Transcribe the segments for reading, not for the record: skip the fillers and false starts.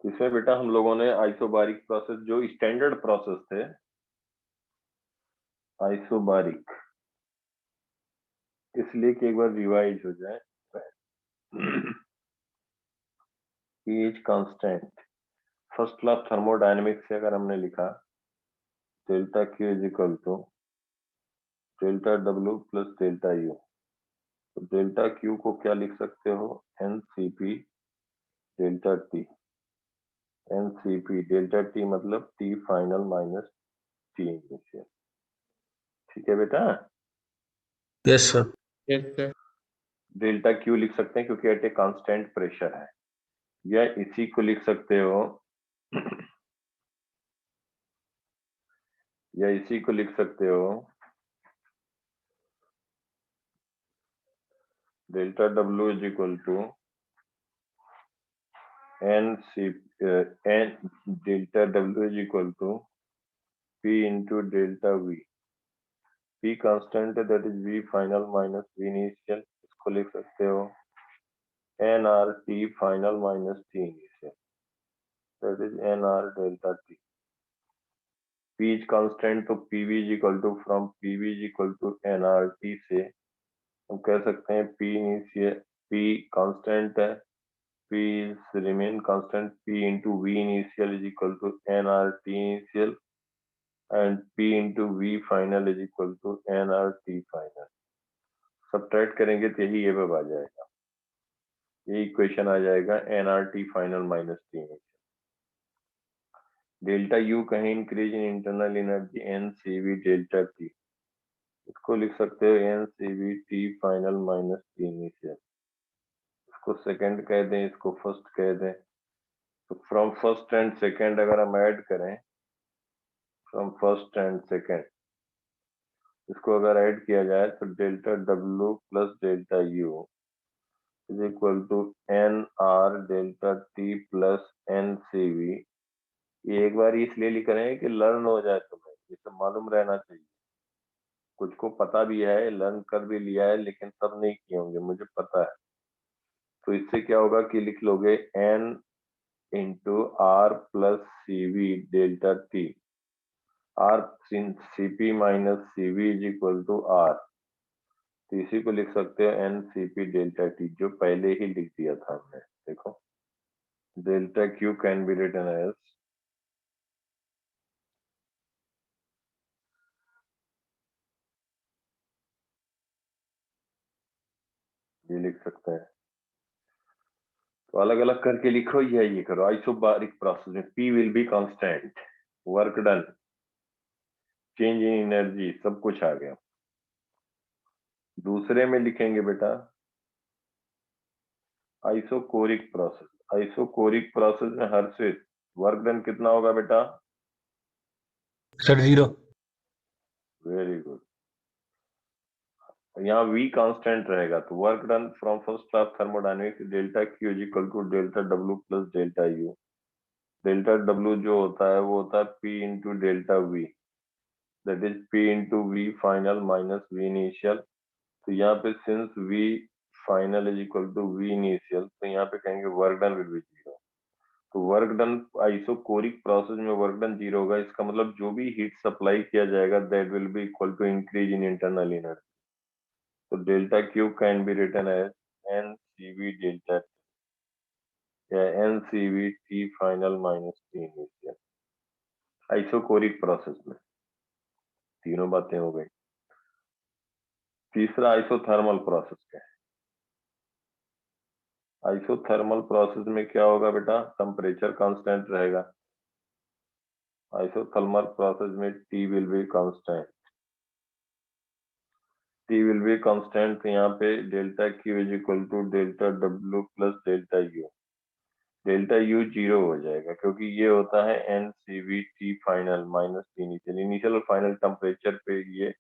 इसमें बेटा हम लोगों ने आइसोबारिक प्रोसेस, जो स्टैंडर्ड प्रोसेस थे, आइसोबारिक, इसलिए कि एक बार रिवाइज हो जाए। PH constant, first class thermodynamics से अगर हमने लिखा delta Q is equal to delta W plus delta U, तो डेल्टा क्यू को क्या लिख सकते हो, N C P delta T. N C P delta T मतलब T final minus T initial. ठीक है बेटा। Yes sir. Yes sir. Delta Q लिख सकते हैं क्योंकि एट ए कांस्टेंट प्रेशर है, या इसी को लिख सकते हो या इसी को लिख सकते हो delta W is equal to N C N, delta W is equal to P into delta V. P constant है, that is V final minus V initial, इसको लिख सकते हो N R T final minus T initial, that is N R delta T. P is constant, तो PV is equal to, from PV is equal to N R T से हम कह सकते हैं पी इनिशियल, पी कांस्टेंट है, P is remain constant, P into V initial is equal to nRT initial and P into V final is equal to nRT final। Subtract करेंगे तो यही ये आ जाएगा, ये इक्वेशन आ जाएगा nRT final minus T initial. Delta U कहीं increase in internal energy NCV delta T, इसको लिख सकते हो NCV T final minus T initial. इसको सेकंड कह दें, इसको फर्स्ट कह दें, तो फ्रॉम फर्स्ट एंड सेकंड अगर हम ऐड करें, फ्रॉम फर्स्ट एंड सेकंड, इसको अगर ऐड किया जाए तो delta W plus delta U is equal to N R delta T plus N C V. ये एक बार इसलिए लिख रहे हैं कि लर्न हो जाए, तुम्हें ये सब मालूम रहना चाहिए। कुछ को पता भी है, लर्न कर भी लिया है, लेकिन सब नहीं किए होंगे, मुझे पता है। तो इससे क्या होगा कि लिख लोगे N into R plus C V delta T, R C P minus C V is equal to R, तो इसी को लिख सकते हो N C P delta T, जो पहले ही लिख दिया था हमने। देखो, delta Q can be written as, ये लिख सकते हैं। तो अलग अलग करके लिखो या ये करो। आइसोबारिक प्रोसेस में P will be constant, work done, change in energy, सब कुछ आ गया। दूसरे में लिखेंगे बेटा आइसोकोरिक प्रोसेस। आइसोकोरिक प्रोसेस में हर्षित वर्क डन कितना होगा बेटा? सर 0। Very good. यहाँ V कांस्टेंट रहेगा, तो work done from first class thermodynamics delta Q is equal to delta W plus delta U. Delta W जो होता है वो होता है P into delta V, that is P into V final minus V initial. तो यहाँ पे since V final is equal to V initial, तो यहाँ पे कहेंगे work done will be zero. तो वर्क डन आइसोकोरिक प्रोसेस में वर्क डन जीरो होगा, इसका मतलब जो भी हीट सप्लाई किया जाएगा that will be equal to increase in internal energy. तो delta Q can be written as N C V delta या N C V T final minus T initial. Isochoric process में तीनों बातें हो गई। तीसरा आइसोथर्मल प्रोसेस क्या है? आइसोथर्मल प्रोसेस में क्या होगा बेटा? टेम्परेचर कांस्टेंट रहेगा। आइसोथर्मल प्रोसेस में T will be constant, T will be constant, तो यहाँ पे delta Q is equal to delta W plus delta U. Delta U zero हो जाएगा क्योंकि ये होता है N C V T final minus T initial. Initial और फाइनल टेम्परेचर पे ये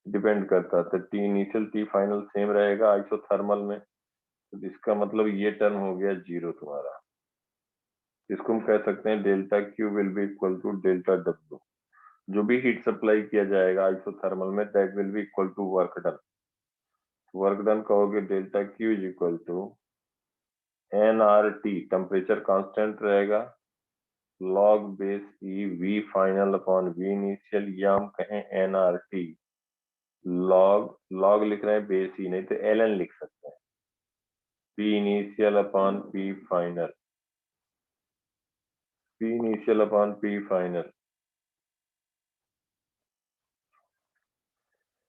डिपेंड करता है, तो T initial T final same रहेगा आइसोथर्मल में, तो इसका मतलब ये टर्म हो गया जीरो तुम्हारा। इसको हम कह सकते हैं delta Q will be equal to delta W. जो भी हीट सप्लाई किया जाएगा आइसोथर्मल में that will be equal to work done. Work done कहोगे delta Q is equal to nRT temperature constant रहेगा, log base E v final upon v initial, या हम कहें nRT log लिख रहे हैं बेस ई, नहीं तो ln लिख सकते हैं, p initial upon p final, p initial upon p final.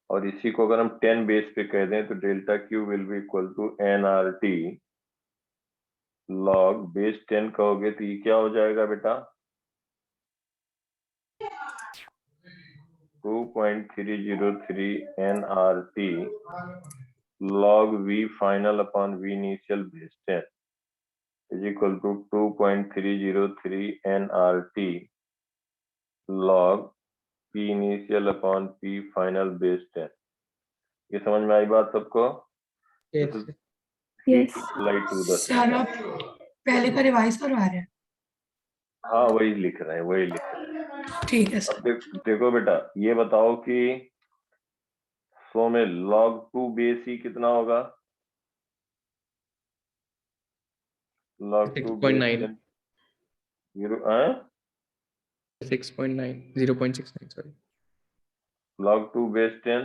और इसी को अगर हम 10 बेस पे कह दें तो delta Q will be equal to nRT log base 10 कहोगे तो ये क्या हो जाएगा बेटा, 2.303 nRT log v final upon v initial base 10 is equal to 2.303 nRT log p initial upon p final base 10। ये समझ में आई बात सबको? Yes. Yes. Slide to the sir आप पहले का रिवाइज करवा रहे हैं? हाँ वही लिख रहे हैं, वही लिख रहे हैं। ठीक है अब सर। देखो बेटा, ये बताओ कि 100 में log 2 बेस ही कितना होगा? log 2 base 6.9. 0.69, sorry. log 2 base 10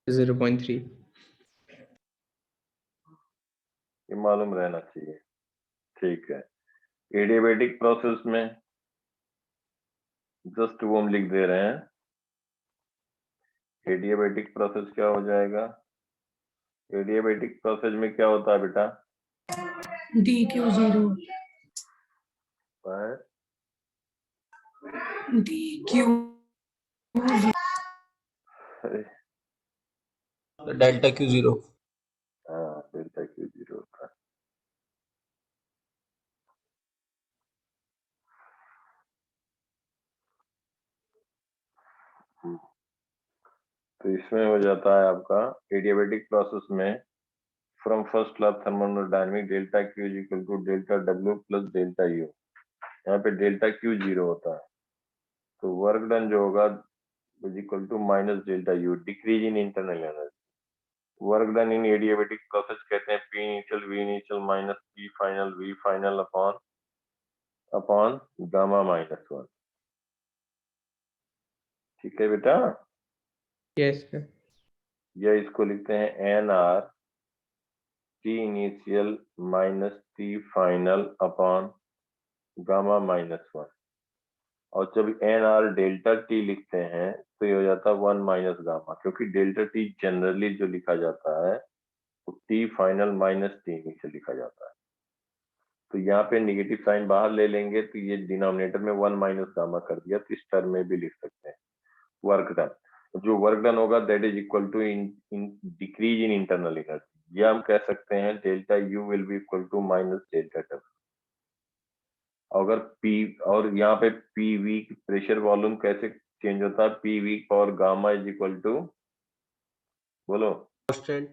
0.3. ये मालूम रहना चाहिए, ठीक है। एडियाबेटिक प्रोसेस में जस्ट वो हम लिख दे रहे हैं, एडियाबेटिक प्रोसेस क्या हो जाएगा? एडियाबेटिक प्रोसेस में क्या होता है बेटा? DQ0 है? DQ delta Q 0। हाँ डेल्टा क्यू 0 होता है। तो इसमें हो जाता है आपका एडियाबेटिक प्रोसेस में from first law thermodynamic delta Q is equal to delta W plus delta U. यहाँ पे डेल्टा क्यू 0 होता है, तो वर्क डन जो होगा is equal to minus delta U, decrease in internal energy. Work done in adiabatic process कहते हैं P initial V initial minus P final V final upon gamma minus 1। ठीक है बेटा, Yes, sir. या इसको लिखते हैं N R T initial minus T final upon gamma minus 1। और जब एन आर डेल्टा टी लिखते हैं तो ये हो जाता है 1 माइनस गामा, क्योंकि डेल्टा टी जनरली जो लिखा जाता है तो T final minus T initial लिखा जाता है। तो यहाँ पे नेगेटिव साइन बाहर ले लेंगे तो ये डिनोमिनेटर में 1 माइनस गामा कर दिया, तो इस टर्म में भी लिख सकते हैं वर्क डन। जो वर्क डन होगा that is equal to in decrease in internal energy, या हम कह सकते हैं delta U will be equal to minus delta W. अगर पी और यहाँ पे पी वी प्रेशर वॉल्यूम कैसे चेंज होता है, P V power gamma is equal to, बोलो, कांस्टेंट।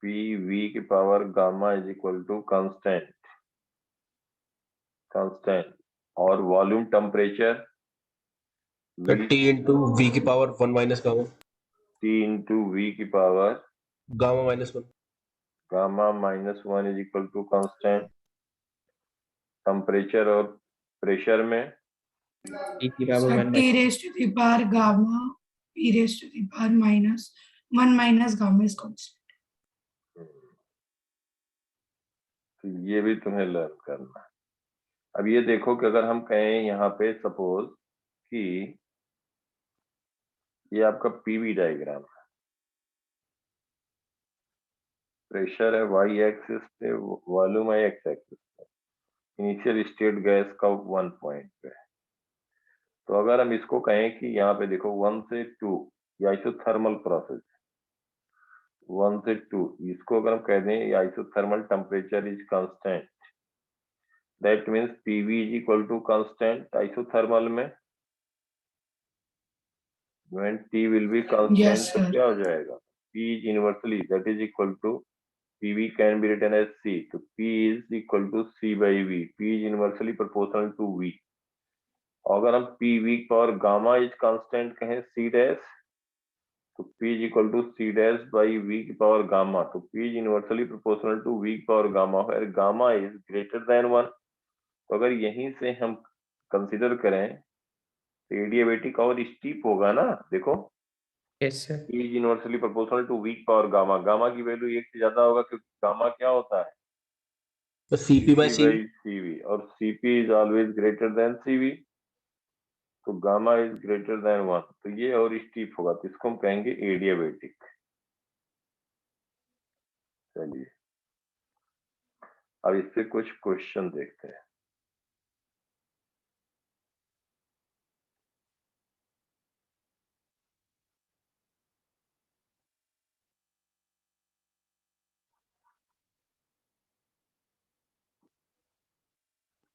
पी वी की power gamma is equal to constant, और volume temperature T into V की power 1 minus gamma, T into V की power gamma minus 1। Gamma minus 1 is equal to constant. Temperature और pressure में E की power 1 T raised to the power gamma P raised to the power minus 1 minus gamma is constant. तो ये भी तुम्हें learn करना है। अब ये देखो कि अगर हम कहें यहाँ पे सपोज कि ये आपका पीवी डायग्राम है, प्रेशर है वाई एक्सिस पे, वॉल्यूम है एक्स एक्सिस पे, इनिशियल स्टेट गैस का 1 पॉइंट पे। तो अगर हम इसको कहें कि यहाँ पे देखो 1 से 2 ये आइसोथर्मल प्रोसेस, 1 से 2 इसको अगर हम कह दें isothermal temperature is constant, that means PV is equal to constant isothermal में, when T will be constant, Yes, तो sir. क्या हो जाएगा, P is inversely that is equal to PV can be written as C, तो P is equal to C by V, P is inversely proportional to V। अगर हम PV और gamma is constant कहें C dash, तो P is equal to C dash by V की power gamma, तो P is inversely proportional to V की power gamma, और gamma is greater than 1। तो अगर यहीं से हम कंसीडर करें तो एडियाबेटिक और स्टीप होगा ना। देखो Yes, sir. P is inversely proportional to V की पावर गामा, गामा की वैल्यू 1 से ज्यादा होगा क्योंकि गामा क्या होता है तो CP by CV. CV, और CP is always greater than CV, तो गामा इज ग्रेटर देन 1, तो ये और स्टीप होगा, तो इसको हम कहेंगे एडियाबेटिक। चलिए अब इससे कुछ क्वेश्चन देखते हैं।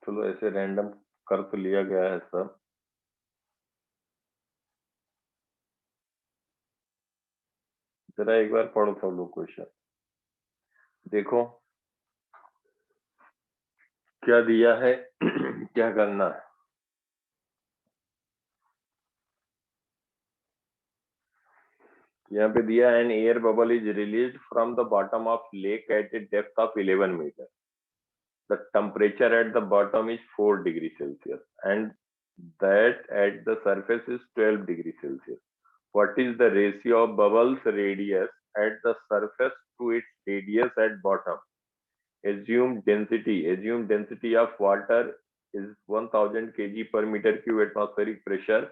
चलो ऐसे रैंडम कर तो लिया गया है सब। जरा एक बार पढ़ो सब लोग क्वेश्चन, देखो क्या दिया है क्या करना है। यहाँ पे दिया an air bubble is released from the bottom of lake at a depth of 11 metre. The temperature at the bottom is 4 degree Celsius and that at the surface is 12 degree Celsius. What is the ratio of bubbles radius at the surface to its radius at bottom? Assumed density of water is 1000 kg per meter cube, atmospheric pressure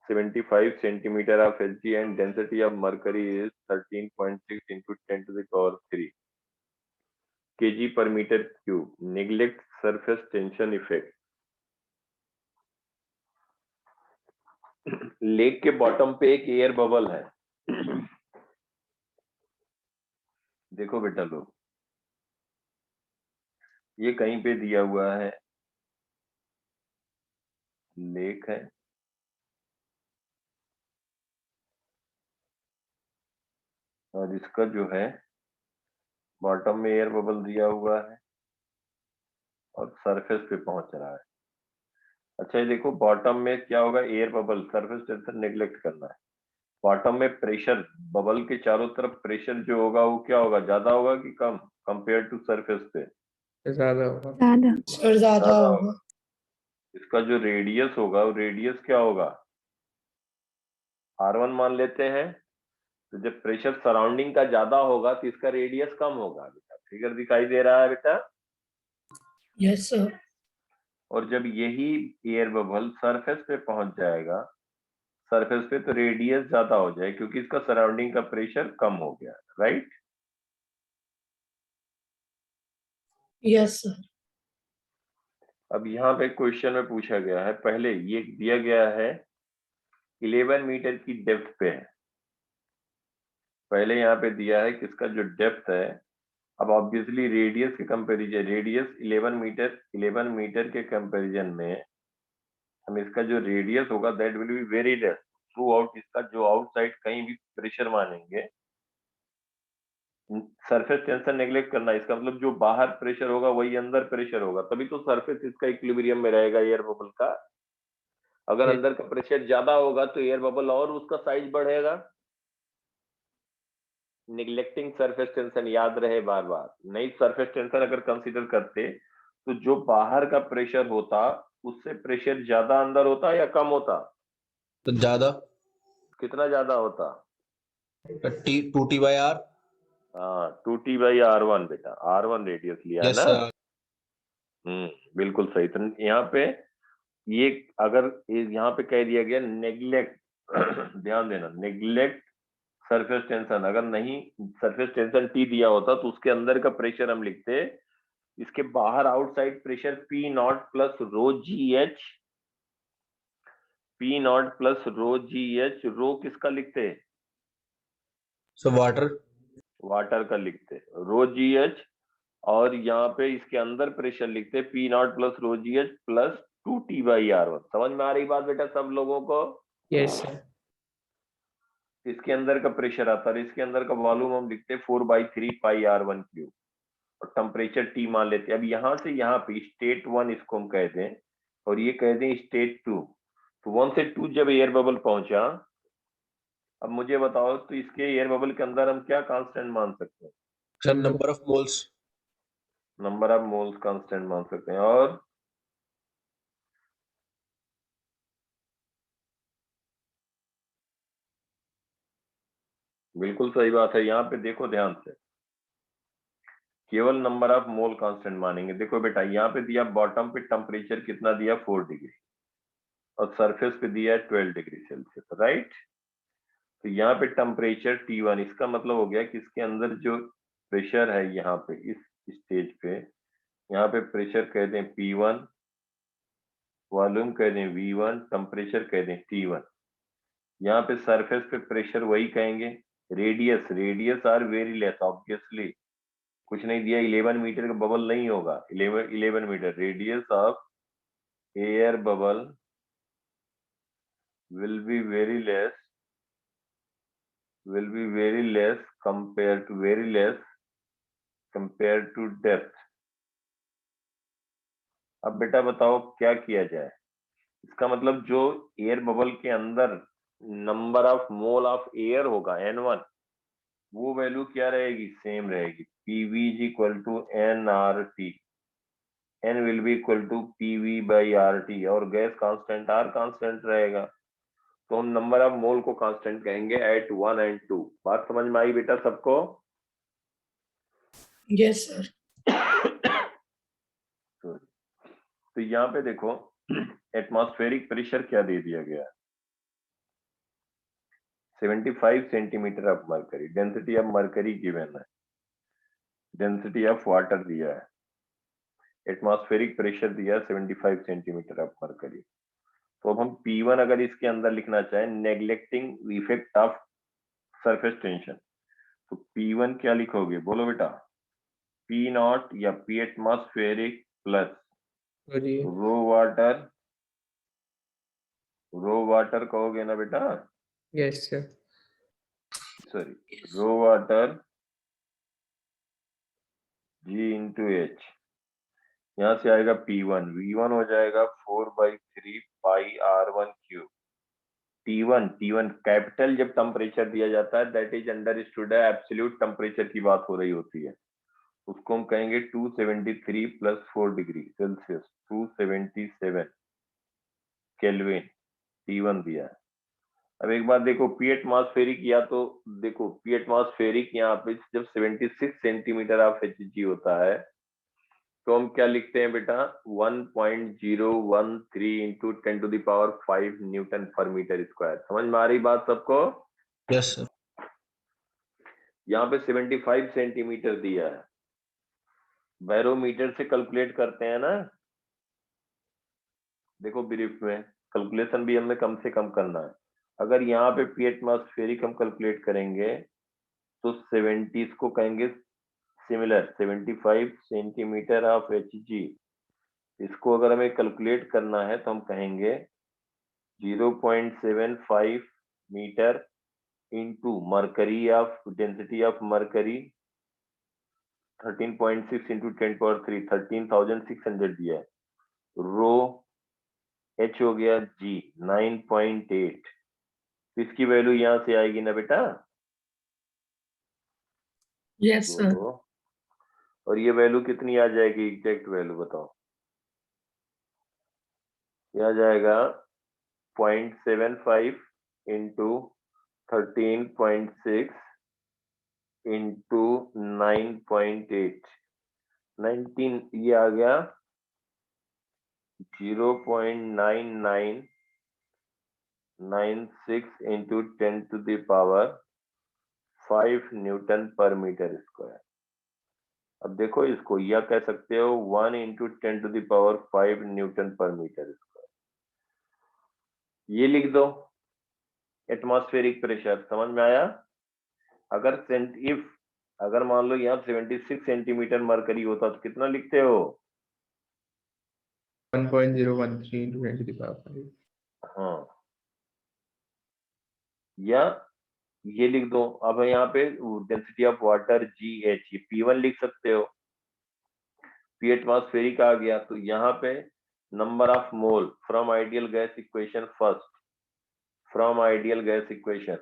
75 centimeter of Hg, and density of mercury is 13.6 into 10 to the power 3 kg per meter cube. Neglect surface tension effect. Lake के bottom पे एक air bubble है। देखो बेटा लोग, ये कहीं पे दिया हुआ है, लेक है, और इसका जो है बॉटम में एयर बबल दिया हुआ है और सरफेस पे पहुंच रहा है। अच्छा ये देखो बॉटम में क्या होगा, air bubble, surface tension neglect करना है। बॉटम में प्रेशर, बबल के चारों तरफ प्रेशर जो होगा वो क्या होगा, ज्यादा होगा कि कम कंपेयर टू सरफेस पे? ज़्यादा होगा। सर ज्यादा होगा। इसका जो रेडियस होगा वो रेडियस क्या होगा, R1 मान लेते हैं। तो जब प्रेशर सराउंडिंग का ज्यादा होगा तो इसका रेडियस कम होगा। बेटा फिगर दिखाई दे रहा है बेटा? Yes sir. और जब यही एयर बबल सरफेस पे पहुंच जाएगा, सरफेस पे, तो रेडियस ज्यादा हो जाए क्योंकि इसका सराउंडिंग का प्रेशर कम हो गया, राइट? Yes sir. अब यहाँ पे क्वेश्चन में पूछा गया है, पहले ये दिया गया है 11 मीटर की डेप्थ पे है। पहले यहाँ पे दिया है कि इसका जो डेप्थ है, अब ऑब्वियसली रेडियस के कंपैरिजन, रेडियस 11 मीटर के कंपैरिजन में हम इसका जो रेडियस होगा that will be very less through out. इसका जो आउटसाइड कहीं भी प्रेशर मानेंगे, सरफेस टेंशन नेग्लेक्ट करना, इसका मतलब जो बाहर प्रेशर होगा वही अंदर प्रेशर होगा, तभी तो सरफेस इसका इक्विलिब्रियम में रहेगा एयर बबल का। अगर Yes. अंदर का प्रेशर ज्यादा होगा तो एयर बबल और उसका साइज बढ़ेगा। निग्लेक्टिंग सरफेस टेंशन, याद रहे बार बार, नहीं सरफेस टेंशन अगर कंसीडर करते तो जो बाहर का प्रेशर होता उससे प्रेशर ज्यादा अंदर होता या कम होता? तो ज्यादा। कितना ज्यादा होता? 2T by R. हाँ 2T बाई R1 बेटा, R1 रेडियस लिया है यस ना। सर। बिल्कुल सही। तो यहाँ पे ये अगर यहाँ पे कह दिया गया नेग्लेक्ट ध्यान देना, नेग्लेक्ट सरफेस टेंशन, अगर नहीं सरफेस टेंशन T दिया होता तो उसके अंदर का प्रेशर हम लिखते, इसके बाहर outside pressure P naught plus rho G H, P naught plus rho G H, rho किसका लिखते? So water. वाटर का लिखते रो जी एच, और यहाँ पे इसके अंदर प्रेशर लिखते P naught plus rho G H plus 2T by R1। समझ में आ रही बात बेटा सब लोगों को? Yes, sir. इसके अंदर का प्रेशर आता है, इसके अंदर का वॉल्यूम हम लिखते 4/3 पाई R1 क्यूब, और टेम्परेचर T मान लेते हैं। अब यहाँ से यहाँ पे स्टेट 1 इसको हम कहते हैं और ये कहते हैं स्टेट 2। तो 1 से 2 जब एयर बबल पहुंचा अब मुझे बताओ तो इसके एयर बबल के अंदर हम क्या कांस्टेंट मान सकते हैं? Sir number of moles. Number of moles constant मान सकते हैं। और बिल्कुल सही बात है। यहाँ पे देखो ध्यान से, केवल नंबर ऑफ मोल कांस्टेंट मानेंगे। देखो बेटा, यहाँ पे दिया बॉटम पे टेम्परेचर कितना दिया, 4 डिग्री, और सरफेस पे दिया है 12 डिग्री सेल्सियस, राइट। तो यहाँ पे टेम्परेचर T1, इसका मतलब हो गया कि इसके अंदर जो प्रेशर है यहाँ पे इस स्टेज पे, यहाँ पे प्रेशर कह दें P1, वॉल्यूम कह दें V1, टेम्परेचर कह दें T1। यहाँ पे सरफेस पे प्रेशर वही कहेंगे। Radius, radius are very less obviously, कुछ नहीं दिया, 11 मीटर का बबल नहीं होगा। 11 metre radius of air bubble will be very less compared to depth। अब बेटा बताओ क्या किया जाए। इसका मतलब जो एयर बबल के अंदर number of mole of air होगा N1, वो वैल्यू क्या रहेगी, सेम रहेगी। PV is equal to nRT, N will be equal to PV by RT, और गैस कांस्टेंट R कांस्टेंट रहेगा। तो हम नंबर ऑफ मोल को कांस्टेंट कहेंगे एट 1 and 2। बात समझ में आई बेटा सबको? Yes sir. तो यहाँ पे देखो एटमॉस्फेरिक प्रेशर क्या दे दिया गया है, 75 centimetre of mercury. Density of mercury given है, डेंसिटी ऑफ वाटर दिया है, एटमॉस्फेरिक प्रेशर दिया 75 सेंटीमीटर ऑफ मरकरी। तो अब हम P1 अगर इसके अंदर लिखना चाहें, neglecting effect of surface tension, तो P1 क्या लिखोगे, बोलो बेटा? P नॉट या P एटमॉस्फेरिक प्लस बोलिए। रो वाटर कहोगे ना बेटा? Yes sir. सॉरी, रो वाटर G इंटू H, यहाँ से आएगा P1, V1 हो जाएगा 4/3 pi R1 cube. T1 capital जब टेम्परेचर दिया जाता है, दैट इज अंडरस्टूड है एब्सोल्यूट टेम्परेचर की बात हो रही होती है, उसको हम कहेंगे 273 plus 4 degree Celsius, 277 kelvin. T1 दिया है। अब एक बात देखो, P एटमॉस्फेरिक, या तो देखो P एटमॉस्फेरिक यहाँ पे जब 76 सेंटीमीटर ऑफ Hg होता है, तो हम क्या लिखते हैं बेटा, 1.013 into 10⁵ Newton per metre square. समझ में आ रही बात सबको? Yes sir. यहाँ पे 75 सेंटीमीटर दिया है, बैरोमीटर से कैलकुलेट करते हैं ना। देखो ब्रीफ में कैलकुलेशन भी हमें कम से कम करना है। अगर यहाँ पे P एटमॉस्फेरिक हम कैलकुलेट करेंगे तो 70 इसको कहेंगे सिमिलर, 75 सेंटीमीटर ऑफ Hg, इसको अगर हमें कैलकुलेट करना है तो हम कहेंगे 0.75 metre into mercury of density of mercury 13.6 into 10⁻³ 13,600 दिया है। रो H हो गया G 9.8, तो इसकी वैल्यू यहाँ से आएगी ना बेटा? Yes sir. बोलो। और ये वैल्यू कितनी आ जाएगी, एग्जैक्ट वैल्यू बताओ? ये आ जाएगा 0.75 इंटू 13.6 इंटू 9.8, 19, ये आ गया 0.9996 into 10⁵ Newton per metre square. अब देखो इसको, या कह सकते हो 1 into 10⁵ Newton per metre square. ये लिख दो एटमॉस्फेरिक प्रेशर। समझ में आया? अगर मान लो यहाँ 76 सेंटीमीटर मरकरी होता तो कितना लिखते हो? 1.013 into 10⁵. हाँ, या ये लिख दो। अब यहाँ पे density of water GH, P1 लिख सकते हो। P एटमॉस्फेरिक आ गया, तो यहाँ पे number of mole from ideal gas equation, first from ideal gas equation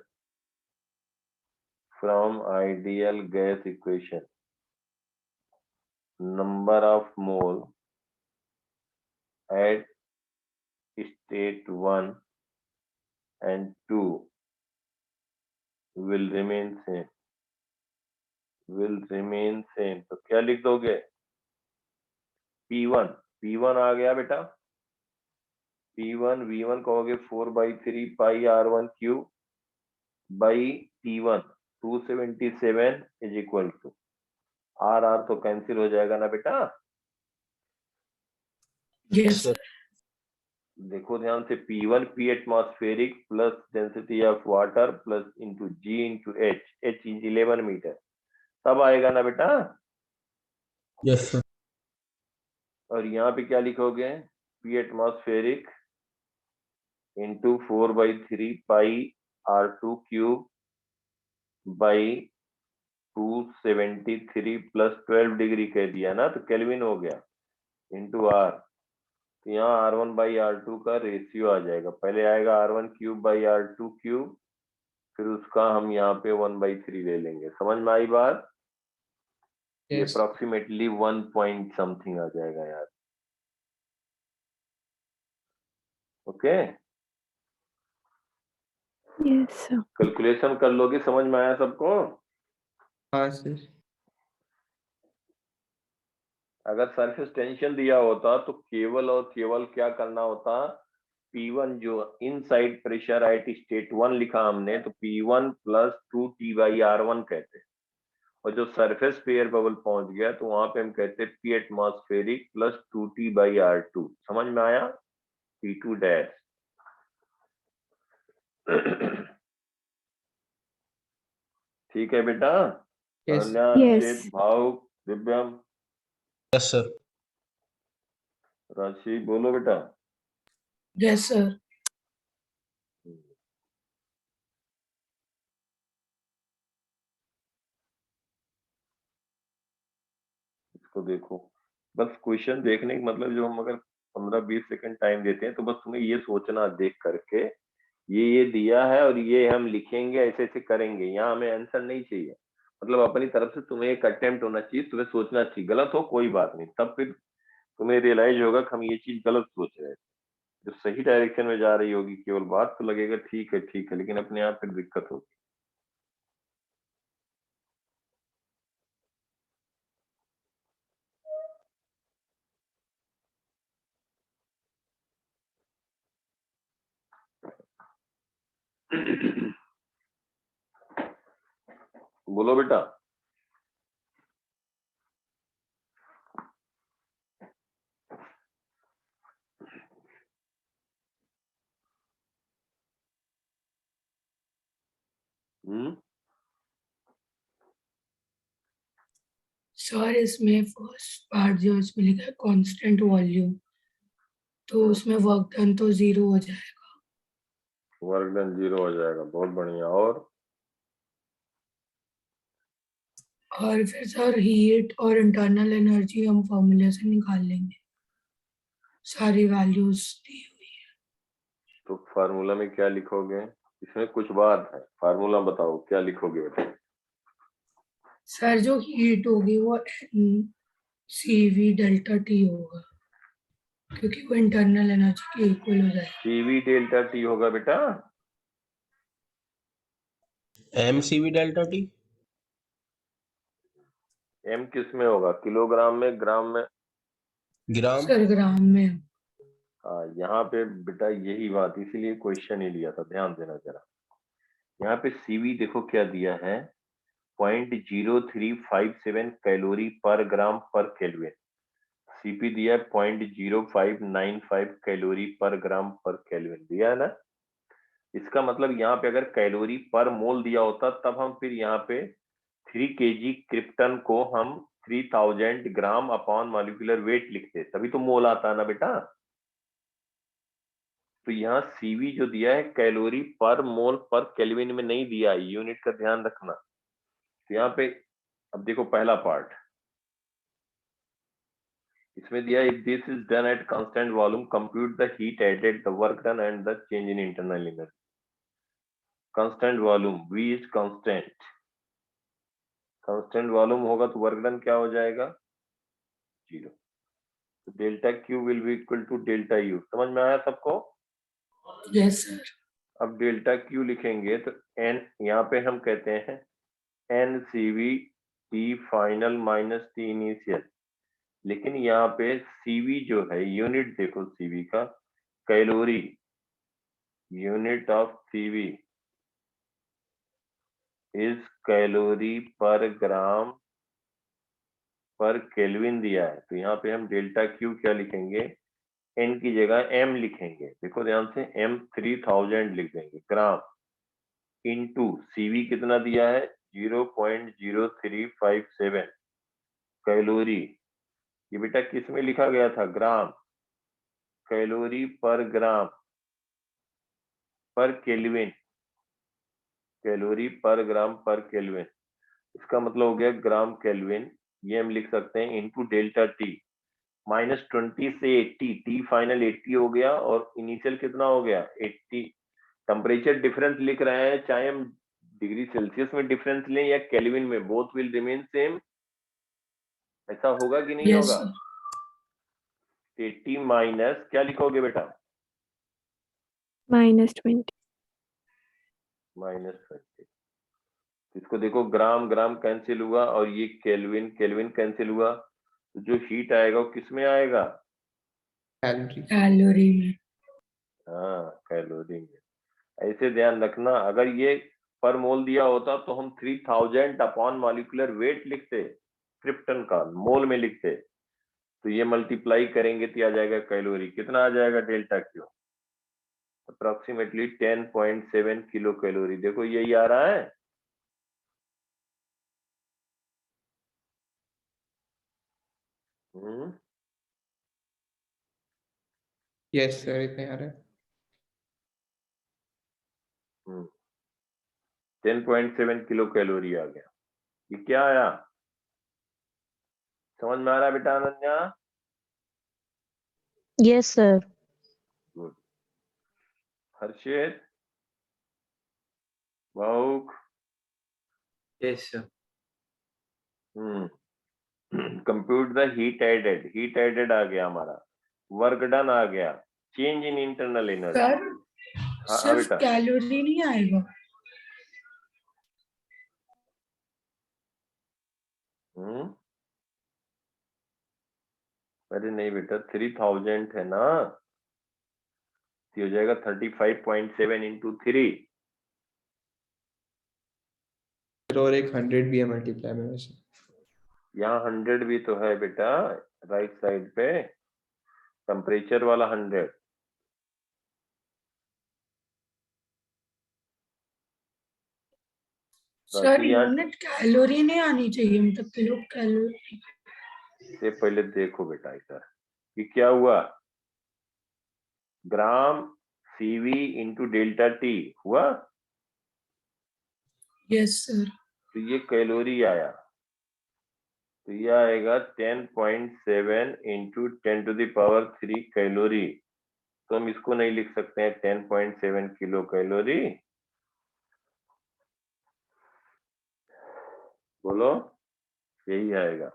from ideal gas equation, number of mole at state 1 and 2 will remain same. तो क्या लिख दोगे? P1 आ गया बेटा। P1 V1 कहोगे 4/3 pi R1 cube by T1 277 is equal to R तो cancel हो जाएगा ना बेटा। Yes. Sir. देखो ध्यान से, P1 P atmospheric plus density of water plus into G into H is 11 metre, तब आएगा ना बेटा। Yes, sir. और यहाँ पे क्या लिखोगे? P atmospheric into 4/3 pi R2 cube by 273 plus 12 degree कह दिया ना, तो केल्विन हो गया इंटू R। तो यहाँ R1/R2 का रेशियो आ जाएगा। पहले आएगा R1 cube by R2 cube, फिर उसका हम यहाँ पे 1/3 ले लेंगे। समझ में आई बात? ये Yes. अप्रोक्सीमेटली 1 पॉइंट समथिंग आ जाएगा यार। Okay, Yes, sir. कैलकुलेशन कर लोगे? समझ में आया सबको? हाँ सर। अगर सरफेस टेंशन दिया होता तो केवल और केवल क्या करना होता? P1 जो इनसाइड प्रेशर एट स्टेट 1 लिखा हमने, तो P1 प्लस 2T/R1 कहते हैं। और जो सरफेस पे एयर बबल पहुंच गया तो वहां पे हम कहते हैं P एटमॉस्फेरिक प्लस 2T/R2। समझ में आया? P2 dash. ठीक है बेटा। Yes. अनन्या, Yes. चेत, भाव, दिव्यम, Yes, sir. राशि, बोलो बेटा। Yes, sir. इसको देखो, बस क्वेश्चन देखने का मतलब, जो हम अगर 15-20 सेकंड टाइम देते हैं तो बस तुम्हें ये सोचना देख करके, ये दिया है और ये हम लिखेंगे, ऐसे ऐसे करेंगे। यहाँ हमें आंसर नहीं चाहिए, मतलब अपनी तरफ से तुम्हें एक अटेम्प्ट होना चाहिए, तुम्हें सोचना चाहिए। गलत हो कोई बात नहीं, तब फिर तुम्हें रियलाइज होगा कि हम ये चीज गलत सोच रहे थे। जो सही डायरेक्शन में जा रही होगी केवल बात, तो लगेगा ठीक है, लेकिन अपने आप फिर दिक्कत होगी। बोलो बेटा। सर इसमें फर्स्ट पार्ट जो इसमें लिखा है कांस्टेंट वॉल्यूम, तो उसमें वर्क डन तो 0 हो जाएगा। वर्क डन 0 हो जाएगा, बहुत बढ़िया। और फिर सर हीट और इंटरनल एनर्जी हम फॉर्मूले से निकाल लेंगे, सारी वैल्यूज दी हुई है। तो फार्मूला में क्या लिखोगे? इसमें कुछ बात है, फार्मूला बताओ क्या लिखोगे बेटा। सर जो हीट होगी वो CV डेल्टा T होगा, क्योंकि वो इंटरनल एनर्जी के इक्वल हो जाएगा। CV डेल्टा T होगा बेटा। MCV delta T. M किस में होगा? किलोग्राम में, ग्राम में? ग्राम. सर ग्राम में। हाँ, यहाँ पे बेटा यही बात, इसीलिए क्वेश्चन ही लिया था, ध्यान देना जरा। यहाँ पे CV देखो क्या दिया है, 0.0357 कैलोरी पर ग्राम पर केल्विन। CP दिया है 0.0595 कैलोरी पर ग्राम पर केल्विन, दिया है ना। इसका मतलब यहाँ पे अगर कैलोरी पर मोल दिया होता, तब हम फिर यहाँ पे 3 kg क्रिप्टन को हम 3000 ग्राम अपॉन मॉलिक्यूलर वेट लिखते, तभी तो मोल आता है ना बेटा। तो यहाँ CV जो दिया है कैलोरी पर मोल पर केल्विन में नहीं दिया है, यूनिट का ध्यान रखना। तो यहाँ पे अब देखो पहला पार्ट, इसमें दिया if this is done at constant volume compute the heat added, the work done and the change in internal energy. Constant volume, V is constant, constant volume होगा तो वर्क डन क्या हो जाएगा, 0। तो delta Q will be equal to delta U. समझ में आया सबको? Yes sir. अब डेल्टा क्यू लिखेंगे तो एन, यहाँ पे हम कहते हैं N C V T final minus T initial, लेकिन यहाँ पे सीवी जो है यूनिट देखो सीवी का, calorie, unit of CV is calorie पर ग्राम पर केल्विन दिया है। तो यहाँ पे हम डेल्टा क्यू क्या लिखेंगे, एन की जगह एम लिखेंगे। देखो ध्यान से, एम 3000 लिख देंगे ग्राम, इनटू सीवी कितना दिया है 0.0357 कैलोरी। ये बेटा किस में लिखा गया था, ग्राम, कैलोरी पर ग्राम पर केल्विन, कैलोरी पर ग्राम पर केल्विन। इसका मतलब हो गया ग्राम केल्विन, ये हम लिख सकते हैं इनटू डेल्टा टी, -20 से 80, टी फाइनल 80 हो गया और इनिशियल कितना हो गया 80। टेम्परेचर डिफरेंस लिख रहे हैं, चाहे हम डिग्री सेल्सियस में डिफरेंस लें या केल्विन में, बोथ विल रिमेन सेम। ऐसा होगा कि नहीं यस होगा? सर। 80 माइनस क्या लिखोगे बेटा, -20. -20। इसको देखो, ग्राम ग्राम कैंसिल हुआ और ये केल्विन केल्विन कैंसिल हुआ, तो जो हीट आएगा वो किस में आएगा, कैलोरी। कैलोरी में। हाँ कैलोरी में। ऐसे ध्यान रखना, अगर ये पर मोल दिया होता तो हम 3000 अपॉन मॉलिक्यूलर वेट लिखते, क्रिप्टन का मोल में लिखते, तो ये मल्टीप्लाई करेंगे तो आ जाएगा कैलोरी, कितना आ जाएगा delta Q, approximately 10.7 kilo calorie. देखो यही आ रहा है। यस सर, इतने आ रहे हैं। 10.7 किलो कैलोरी आ गया। ये क्या आया, समझ में आ रहा है बेटा Ananya? Yes, sir. Good. Harshit, Bhavuk, Yes, sir. Compute the heat added, heat added आ गया हमारा, वर्क डन आ गया, change in internal energy. Sir हाँ सिर्फ बेटा, कैलोरी नहीं आएगा। अरे नहीं बेटा, 3000 है ना, तो हो जाएगा 35.7 इंटू 3। और एक 100 भी है मल्टीप्लाई में वैसे। यहाँ 100 भी तो है बेटा, राइट साइड पे टेम्परेचर वाला 100। सर बाकी यहाँ यूनिट कैलोरी नहीं आनी चाहिए, मतलब किलो कैलोरी। से पहले देखो बेटा इधर, कि क्या हुआ, ग्राम सीवी इंटू डेल्टा टी हुआ, यस सर। तो ये कैलोरी आया, तो ये आएगा 10.7 इंटू 10⁻³ कैलोरी। तो हम इसको नहीं लिख सकते हैं 10.7 किलो कैलोरी, बोलो यही आएगा।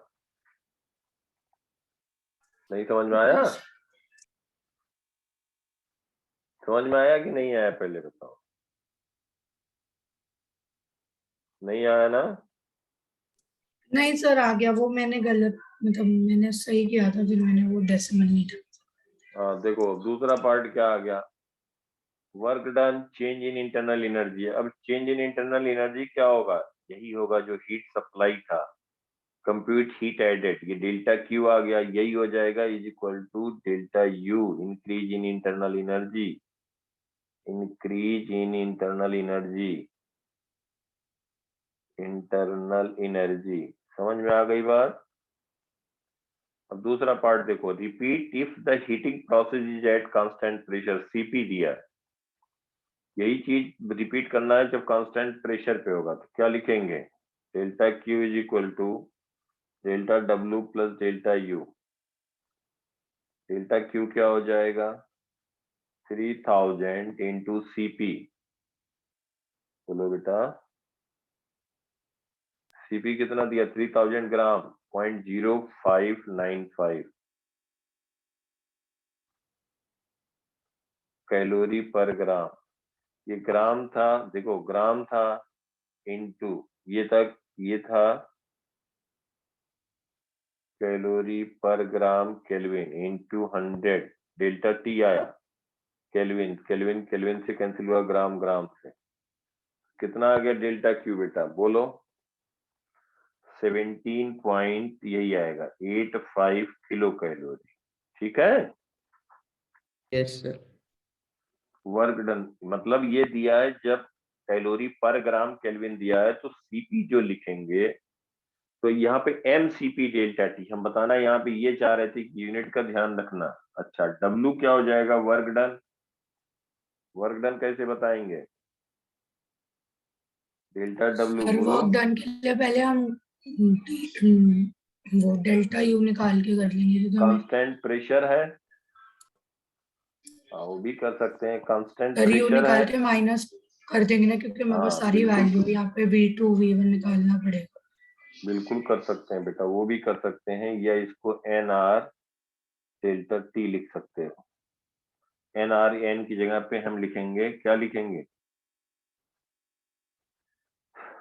नहीं समझ में आया, समझ में आया कि नहीं आया पहले बताओ, नहीं आया ना? नहीं सर आ गया, वो मैंने गलत, मतलब मैंने सही किया था, फिर मैंने वो डेसिमल नहीं था। हाँ देखो दूसरा पार्ट क्या आ गया, work done change in internal energy. अब चेंज इन इंटरनल एनर्जी क्या होगा, यही होगा जो हीट सप्लाई था, कंप्यूट हीट एडेड, ये डेल्टा क्यू आ गया, यही हो जाएगा is equal to delta U, increase in internal energy, increase in internal energy, internal energy. समझ में आ गई बात? अब दूसरा पार्ट देखो, repeat if the heating process is at constant pressure, CP दिया है, यही चीज रिपीट करना है जब कांस्टेंट प्रेशर पे होगा। तो क्या लिखेंगे, delta Q is equal to delta W plus delta U. Delta Q क्या हो जाएगा 3000 इंटू सीपी, बोलो बेटा सीपी कितना दिया 3000 ग्राम 0.0595 कैलोरी पर ग्राम। ये ग्राम था, देखो ग्राम था इनटू ये था कैलोरी पर ग्राम केल्विन इनटू 100 डेल्टा टी आया केल्विन केल्विन केल्विन से कैंसिल हुआ ग्राम ग्राम से। कितना आ गया डेल्टा क्यू बेटा बोलो 17 पॉइंट यही आएगा 85 किलो कैलोरी। ठीक है यस सर। वर्क डन मतलब ये दिया है जब कैलोरी पर ग्राम केल्विन दिया है तो सीपी जो लिखेंगे तो यहाँ पे एमसीपी डेल्टा टी हम बताना यहाँ पे ये चाह रहे थे कि यूनिट का ध्यान रखना। अच्छा डब्ल्यू क्या हो जाएगा वर्क डन कैसे बताएंगे डेल्टा डब्ल्यू सर बोलो। वर्क डन के लिए पहले हम वो डेल्टा यू निकाल के कर लेंगे क्योंकि हमें कांस्टेंट प्रेशर है वो भी कर सकते हैं कांस्टेंट सर यू प्रेशर है। निकाल के माइनस कर देंगे ना क्योंकि मेरे पास हाँ सारी बिल्कुल वैल्यू यहाँ पे V2 V1 निकालना पड़ेगा। बिल्कुल कर सकते हैं बेटा वो भी कर सकते हैं या इसको एन आर डेल्टा टी लिख सकते हो। एन आर एन की जगह पे हम लिखेंगे क्या लिखेंगे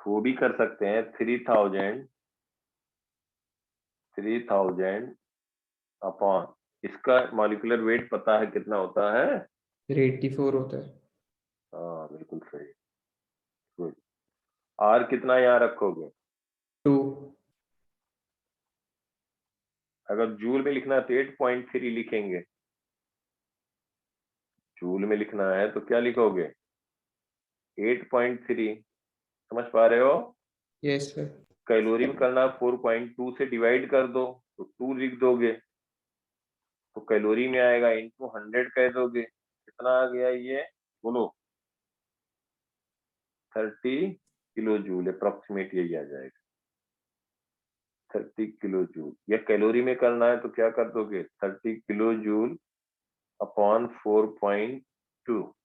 वो भी कर सकते हैं 3000 अपॉन इसका मॉलिक्यूलर वेट पता है कितना होता है। फिर 84 होता है। हाँ बिल्कुल सही गुड। आर कितना यहाँ रखोगे 2। अगर जूल में लिखना है तो 8.3 लिखेंगे जूल में लिखना है तो क्या लिखोगे 8.3 समझ पा रहे हो। Yes sir. कैलोरी में करना 4.2 से डिवाइड कर दो तो 2 लिख दोगे तो कैलोरी में आएगा इनटू 100 कह दोगे कितना आ गया ये बोलो 30 किलो जूल अप्रोक्सीमेट यही आ जाएगा 30 किलो जूल। या कैलोरी में करना है तो क्या कर दोगे 30 किलो जूल अपॉन 4.2 तो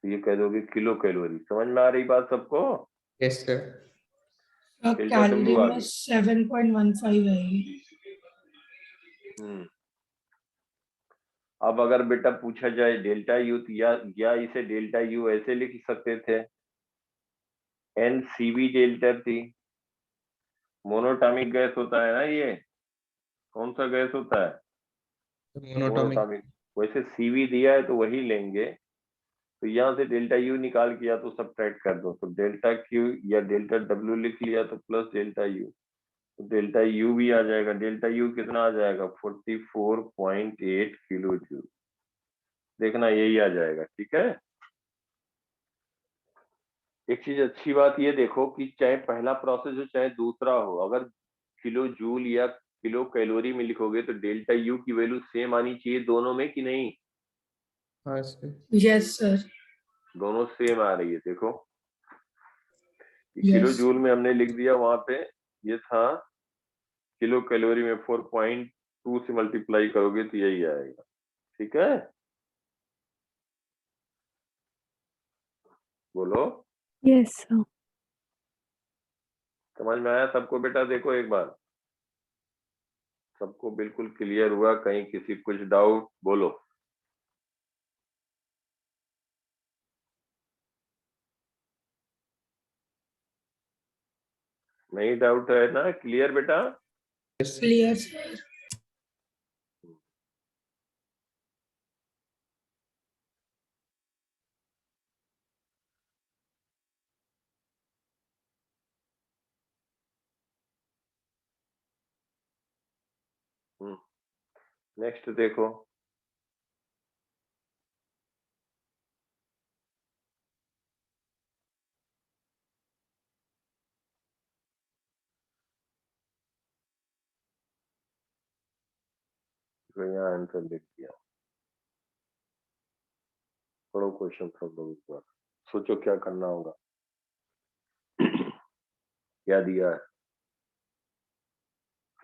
ये कह दोगे किलो कैलोरी। समझ में आ रही बात सबको। Yes sir. Delta calorie W आ में गई। 7.15 आएगी। अब अगर बेटा पूछा जाए डेल्टा यू या इसे डेल्टा यू ऐसे लिख सकते थे N CV delta T monatomic gas होता है ना ये कौन सा गैस होता है मोनोटॉमिक। मोनोटॉमिक। वैसे सीवी दिया है तो वही लेंगे तो यहाँ से डेल्टा यू निकाल किया तो सब्ट्रैक्ट कर दो तो डेल्टा क्यू या डेल्टा डब्ल्यू लिख लिया तो प्लस डेल्टा यू तो डेल्टा यू भी आ जाएगा। डेल्टा यू कितना आ जाएगा 44.8 किलो जूल। देखना यही आ जाएगा। ठीक है एक चीज अच्छी बात ये देखो कि चाहे पहला प्रोसेस हो चाहे दूसरा हो अगर किलो जूल या किलो कैलोरी में लिखोगे तो डेल्टा यू की वैल्यू सेम आनी चाहिए दोनों में कि नहीं। हाँ सर। Yes sir. दोनों सेम आ रही है देखो किलो यस। जूल में हमने लिख दिया वहां पे ये था किलो कैलोरी में 4.2 से मल्टीप्लाई करोगे तो यही आएगा। ठीक है बोलो यस सर। समझ में आया सबको बेटा। देखो एक बार सबको बिल्कुल क्लियर हुआ कहीं किसी कुछ डाउट बोलो। नहीं डाउट है ना क्लियर बेटा। Yes sir. Clear sir. Next देखो तो यहाँ आंसर लिख दिया। पढ़ो क्वेश्चन सब लोग एक बार सोचो क्या करना होगा क्या दिया है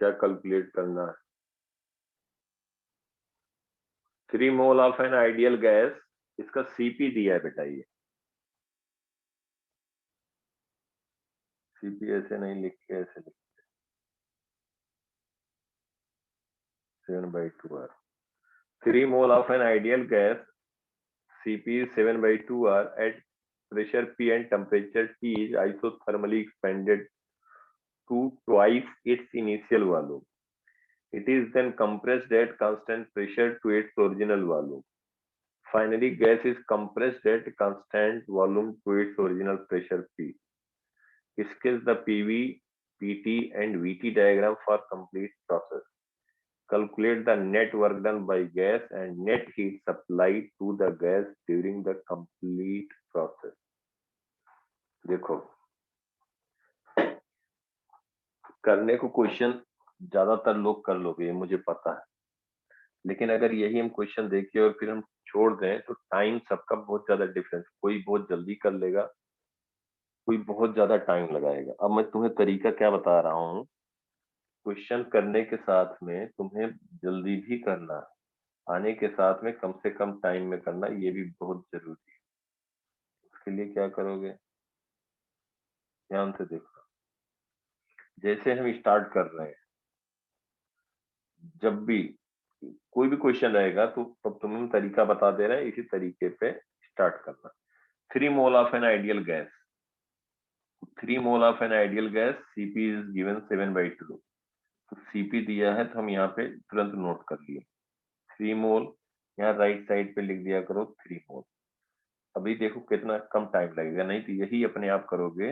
क्या कैलकुलेट करना है। 3 mole of an ideal gas इसका सीपी दिया है बेटा ये Cp ऐसे नहीं लिख के ऐसे लिख 7/2R. 3 mole of an ideal gas Cp is 7/2R at pressure P and temperature T is isothermally expanded to twice its initial volume. It is then compressed at constant pressure to its original volume. Finally, gas is compressed at constant volume to its original pressure P. Sketch the PV, PT and VT diagram for complete process. Calculate the net work done by gas and net heat supplied to the gas during the complete process. देखो करने को question ज्यादातर लोग कर लोगे, ये मुझे पता है, लेकिन अगर यही हम क्वेश्चन देखें और फिर हम छोड़ दें तो टाइम सबका बहुत ज्यादा डिफरेंस, कोई बहुत जल्दी कर लेगा, कोई बहुत ज्यादा टाइम लगाएगा। अब मैं तुम्हें तरीका क्या बता रहा हूँ, क्वेश्चन करने के साथ में तुम्हें जल्दी भी करना, आने के साथ में कम से कम टाइम में करना, ये भी बहुत जरूरी है। उसके लिए क्या करोगे, ध्यान से देखो। जैसे हम स्टार्ट कर रहे हैं, जब भी कोई भी क्वेश्चन रहेगा तो तब तुम्हें तरीका बता दे रहे हैं, इसी तरीके पे स्टार्ट करना। 3 mole of an ideal gas. 3 mole of an ideal gas, Cp is given 7/2. तो Cp दिया है तो हम यहाँ पे तुरंत नोट कर लिए 3 मोल, यहाँ राइट साइड पे लिख दिया करो 3 मोल। अभी देखो कितना कम टाइम लगेगा, नहीं तो यही अपने आप करोगे।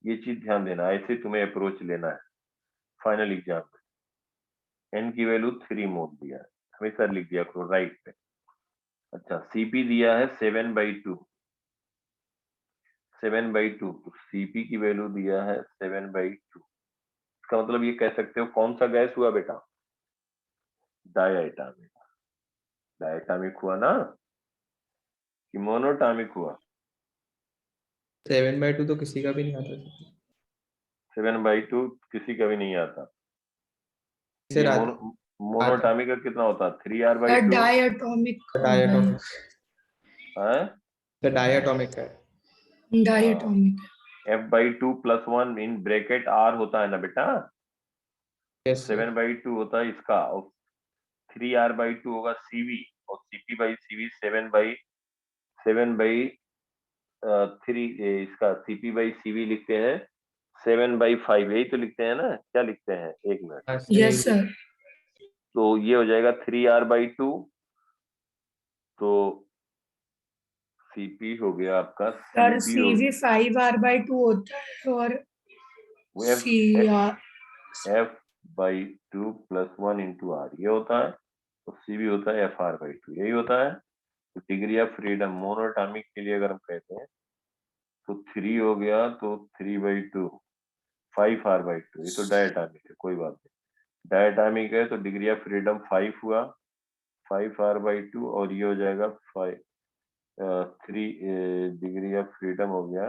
ये चीज ध्यान देना, ऐसे तुम्हें अप्रोच लेना है फाइनल एग्जाम में। n की वैल्यू 3 मोल दिया है, हमेशा लिख दिया करो राइट पे। अच्छा, Cp दिया है 7/2, 7/2, तो Cp की वैल्यू दिया है 7/2। इसका मतलब ये कह सकते हो कौन सा गैस हुआ बेटा, डायटोमिक। डायटोमिक हुआ ना कि मोनोटॉमिक हुआ? 7/2 तो किसी का भी नहीं आता था। 7/2 किसी का भी नहीं आता। सर ये आता मोनोटॉमिक का कितना होता है? 3R/2 डायटोमिक डायटोमिक है, तो डायटोमिक है। Diatomic F/2 + 1 in bracket R होता है ना बेटा, यस सर 7/2 होता है इसका, और 3R/2 होगा CV, और CP/CV 7/3 इसका CP/CV लिखते हैं 7/5, यही तो लिखते हैं ना, क्या लिखते हैं, एक मिनट। Yes sir. तो ये हो जाएगा 3R/2, तो CP हो गया आपका, सर CP हो CV 5R/2 होता है और F CR F/2 + 1 × R ये होता है, तो CV होता है FR/2, यही होता है। तो डिग्री ऑफ फ्रीडम मोनोटॉमिक के लिए अगर हम कहते हैं तो 3 हो गया, तो 3/2, 5R/2, ये तो डायटोमिक है, कोई बात नहीं। डायटोमिक है तो डिग्री ऑफ फ्रीडम 5 हुआ, 5R/2, और ये हो जाएगा 3 डिग्री ऑफ फ्रीडम हो गया,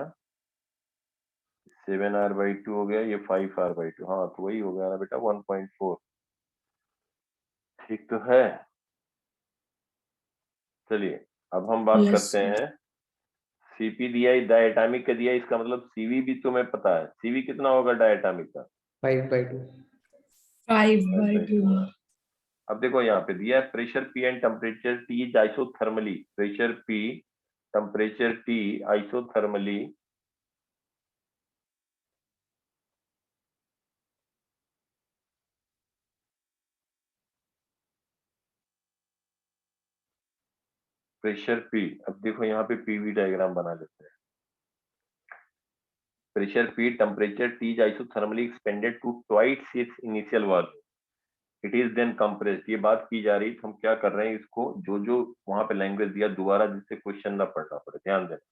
7R/2 हो गया, ये 5R/2, हाँ तो वही हो गया ना बेटा 1.4, ठीक तो है। चलिए अब हम बात Yes, करते sir. हैं, सीपी दिया है, डायटोमिक का दिया है, इसका मतलब सीवी भी तुम्हें पता है, सीवी कितना होगा डायटोमिक का? 5/2 5/2 अब देखो यहाँ पे दिया है pressure P and temperature T is isothermally, pressure P temperature T isothermally pressure P. अब देखो यहाँ पे पीवी डायग्राम बना लेते हैं। Pressure P temperature T is isothermally expanded to twice its initial volume, it is then compressed. ये बात की जा रही है, तो हम क्या कर रहे हैं, इसको जो जो वहां पे लैंग्वेज दिया दोबारा जिससे क्वेश्चन ना पढ़ना पड़े, ध्यान देना।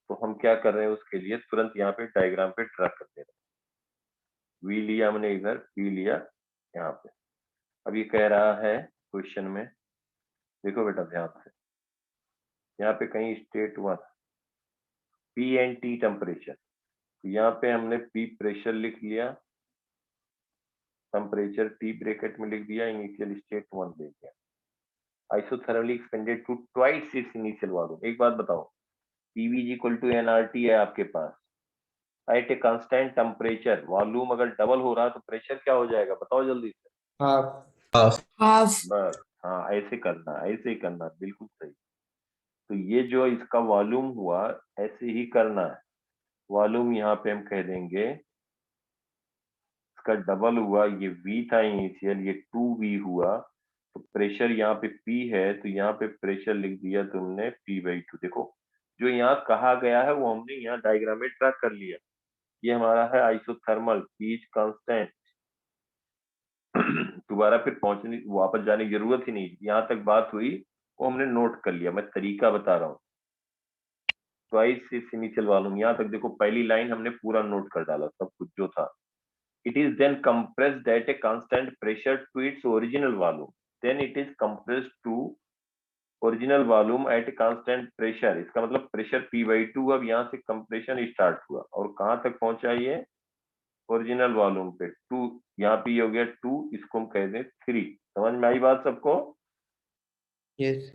तो हम क्या कर रहे हैं उसके लिए, तुरंत यहाँ पे डायग्राम पे ड्रा कर दे रहे हैं। वी लिया हमने इधर, पी लिया यहाँ पे। अब ये कह रहा है क्वेश्चन में, देखो बेटा ध्यान से, यहाँ पे कहीं state 1 P and T temperature, यहाँ पे हमने पी प्रेशर लिख लिया, टेम्परेचर टी ब्रैकेट में लिख दिया, इनिशियल स्टेट 1 दे दिया, isothermally expanded to twice its initial volume. एक बात बताओ, पीवी इक्वल टू एनआरटी है आपके पास, at a constant temperature, volume अगर डबल हो रहा है तो प्रेशर क्या हो जाएगा, बताओ जल्दी से। हाफ। हाफ। हाफ। बस हाँ, ऐसे करना, ऐसे ही करना, बिल्कुल सही। तो ये जो इसका वॉल्यूम हुआ, ऐसे ही करना है। वॉल्यूम यहाँ पे हम कह देंगे, इसका डबल हुआ, ये V था इनिशियल, ये 2V हुआ, तो प्रेशर यहाँ पे P है, तो यहाँ पे प्रेशर लिख दिया तुमने P/2। देखो जो यहाँ कहा गया है वो हमने यहाँ डायग्राम में ट्रैक कर लिया। ये हमारा है आइसोथर्मल, P इज कांस्टेंट। दोबारा फिर पहुंचने वापस जाने की जरूरत ही नहीं, यहाँ तक बात हुई वो हमने नोट कर लिया, मैं तरीका बता रहा हूँ। ट्वाइस इज इनिशियल वॉल्यूम, यहाँ तक देखो पहली लाइन हमने पूरा नोट कर डाला सब कुछ जो था। It is then compressed at a constant pressure to its original volume. Then it is compressed to original volume at a constant pressure. इसका मतलब प्रेशर P/2, अब यहाँ से कंप्रेशन स्टार्ट हुआ और कहाँ तक पहुंचा ये, ओरिजिनल वॉल्यूम पे 2, यहाँ पे हो गया 2, इसको हम कह दें 3। समझ में आई बात सबको? यस।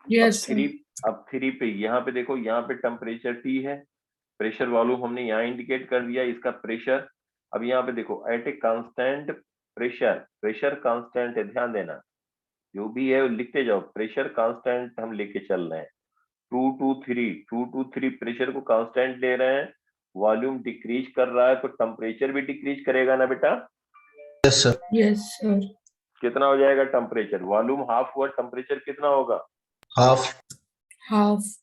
यस अब 3, अब 3 पे यहाँ पे देखो, यहाँ पे टेम्परेचर T है, प्रेशर वॉल्यूम हमने यहाँ इंडिकेट कर दिया, इसका प्रेशर। अब यहाँ पे देखो at a constant pressure, pressure constant है, ध्यान देना, जो भी है लिखते जाओ, प्रेशर कांस्टेंट हम लेके चल रहे हैं। 2 to 3 प्रेशर को कांस्टेंट ले रहे हैं, वॉल्यूम डिक्रीज कर रहा है तो टेम्परेचर भी डिक्रीज करेगा ना बेटा। Yes sir. Yes sir. कितना हो जाएगा टेम्परेचर, वॉल्यूम हाफ हुआ, टेम्परेचर कितना होगा, हाफ। हाफ।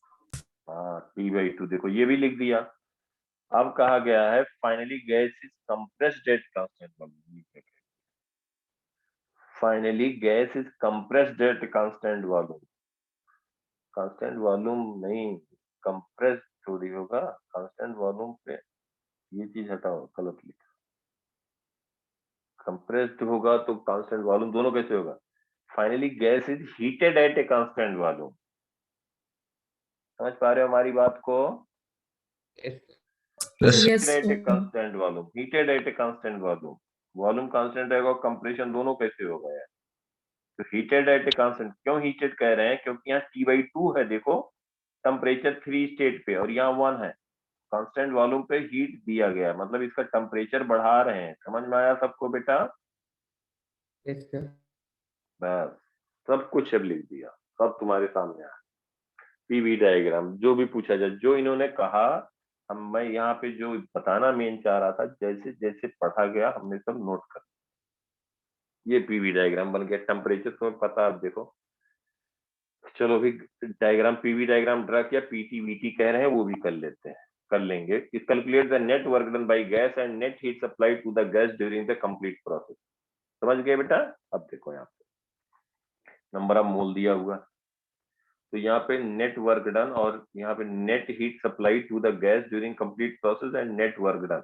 हाँ P/2, देखो ये भी लिख दिया। अब कहा गया है finally gas is compressed eight constant volume. Finally gas is compressed eight constant volume, constant volume नहीं, कंप्रेस थोड़ी होगा कांस्टेंट वॉल्यूम पे, ये चीज हटाओ, गलत लिखा। कंप्रेस्ड होगा तो कांस्टेंट वॉल्यूम दोनों कैसे होगा। Finally gas is heated at a constant volume. समझ पा रहे हो हमारी बात को? Yes. Yes. Yes at a sir. Constant volume, heated at a constant volume, volume constant रहेगा, कंप्रेशन दोनों कैसे होगा यार। तो हीटेड एट ए कांस्टेंट, क्यों हीटेड कह रहे हैं, क्योंकि यहाँ T/2 है, देखो टेम्परेचर 3 स्टेट पे और यहाँ 1 है, कांस्टेंट वॉल्यूम पे हीट दिया गया, मतलब इसका टेम्परेचर बढ़ा रहे हैं। समझ में आया सबको बेटा? Yes sir. बस सब कुछ अब लिख दिया, सब तुम्हारे सामने आया। पीवी डायग्राम जो भी पूछा जाए, जो इन्होंने कहा, हम मैं यहाँ पे जो बताना मेन चाह रहा था, जैसे जैसे पढ़ा गया हमने सब नोट कर, ये पीवी डायग्राम बन गया। टेम्परेचर तुम्हें पता, अब देखो चलो भी डायग्राम, पीवी डायग्राम ड्रा किया, पीटी/वीटी कह रहे हैं वो भी कर लेते हैं, कर लेंगे। Calculate the net work done by gas and net heat supplied to the gas during the complete process. समझ गए बेटा? अब देखो यहाँ पे नंबर ऑफ मोल दिया हुआ, तो यहाँ पे नेट वर्क डन और यहाँ पे net heat supplied to the gas during complete process and net work done.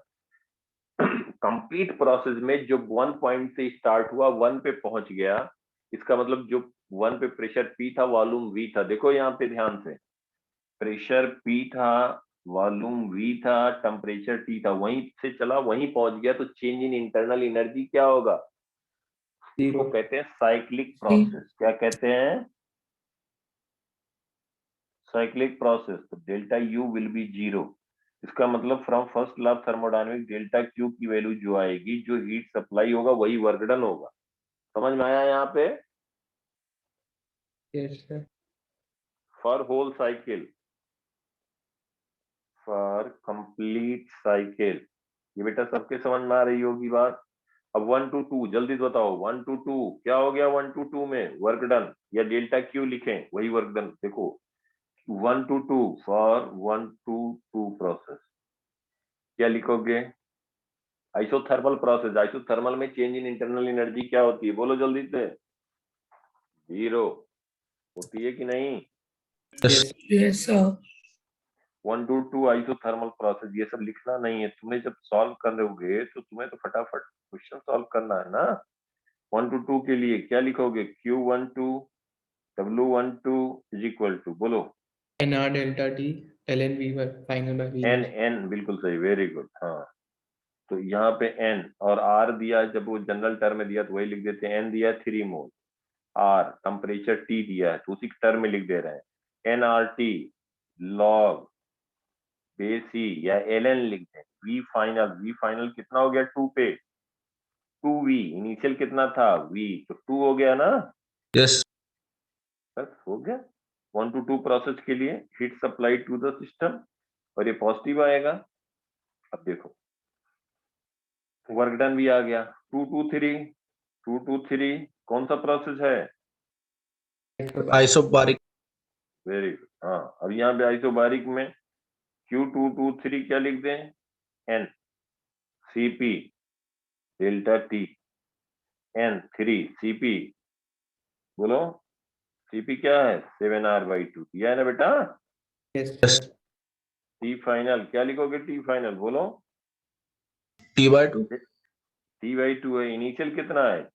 Complete process में जो 1 पॉइंट से स्टार्ट हुआ 1 पे पहुंच गया, इसका मतलब जो 1 पे प्रेशर P था, वॉल्यूम V था, देखो यहाँ पे ध्यान से, प्रेशर P था, वॉल्यूम V था, टेम्परेचर T था, वहीं से चला वहीं पहुंच गया, तो चेंज इन इंटरनल एनर्जी क्या होगा, इसको कहते हैं साइक्लिक प्रोसेस। क्या कहते हैं? Cyclic process. तो डेल्टा U विल बी 0। इसका मतलब from first law of thermodynamics delta Q की वैल्यू जो आएगी, जो हीट सप्लाई होगा वही वर्क डन होगा। समझ में आया यहाँ पे? Yes sir. For whole cycle, for complete cycle, ये बेटा सबके समझ में आ रही होगी बात। अब 1 to 2 जल्दी से बताओ, 1 to 2 क्या हो गया, 1 to 2 में वर्क डन, या डेल्टा Q लिखें वही वर्क डन। देखो 1 to 2 फॉर 1 to 2 प्रोसेस क्या लिखोगे, आइसोथर्मल प्रोसेस। आइसोथर्मल में चेंज इन इंटरनल एनर्जी क्या होती है, बोलो जल्दी से, 0 होती है कि नहीं? Yes. Yes sir. 1 to 2 isothermal process, ये सब लिखना नहीं है, तुमने जब सॉल्व कर रहोगे तो तुम्हें तो फटाफट क्वेश्चन सॉल्व करना है ना। 1 to 2 के लिए क्या लिखोगे, Q12 W12 is equal to, बोलो NR delta T ln V1 final by V। N, बिल्कुल सही, वेरी गुड। हाँ तो यहाँ पे N और R दिया, जब वो जनरल टर्म में दिया तो वही लिख देते हैं, N दिया 3 मोल, R टेम्परेचर T दिया है तो उसी टर्म में लिख दे रहे हैं, NRT log बेस ई या ln लिख दें, v फाइनल कितना हो गया 2 पे 2v, इनिशियल कितना था v, तो 2 हो गया ना, यस बस हो गया। 1 to 2 प्रोसेस के लिए heat supply to the system, और ये पॉजिटिव आएगा। अब देखो वर्क डन भी आ गया, 2 to 3 कौन सा प्रोसेस है, आइसोबारिक वेरी गुड। हाँ, अब यहाँ पे आइसोबारिक में Q223 क्या लिख दें, N CP delta T N3 CP, बोलो CP क्या है 7R/2, दिया है ना बेटा। यस T फाइनल क्या लिखोगे, T फाइनल बोलो, T/2 T/2 है, इनिशियल कितना है T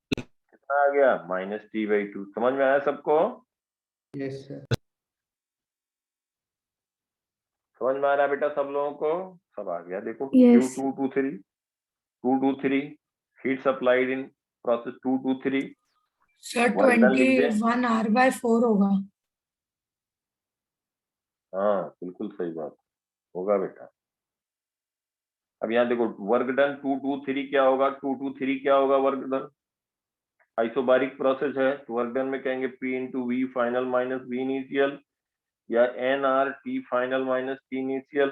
कितना आ गया -T/2, समझ में आया सबको, यस सर समझ में आ रहा है बेटा सब लोगों को, सब आ गया। देखो Yes. Q223 heat supplied in process 223, sir work done लिख दें। 21R/4 होगा। हाँ बिल्कुल सही बात होगा बेटा। अब यहाँ देखो वर्क डन 223 क्या होगा, 223 क्या होगा वर्क डन, आइसोबारिक प्रोसेस है तो वर्क डन में कहेंगे P into V final minus V initial, या NR T final minus T initial,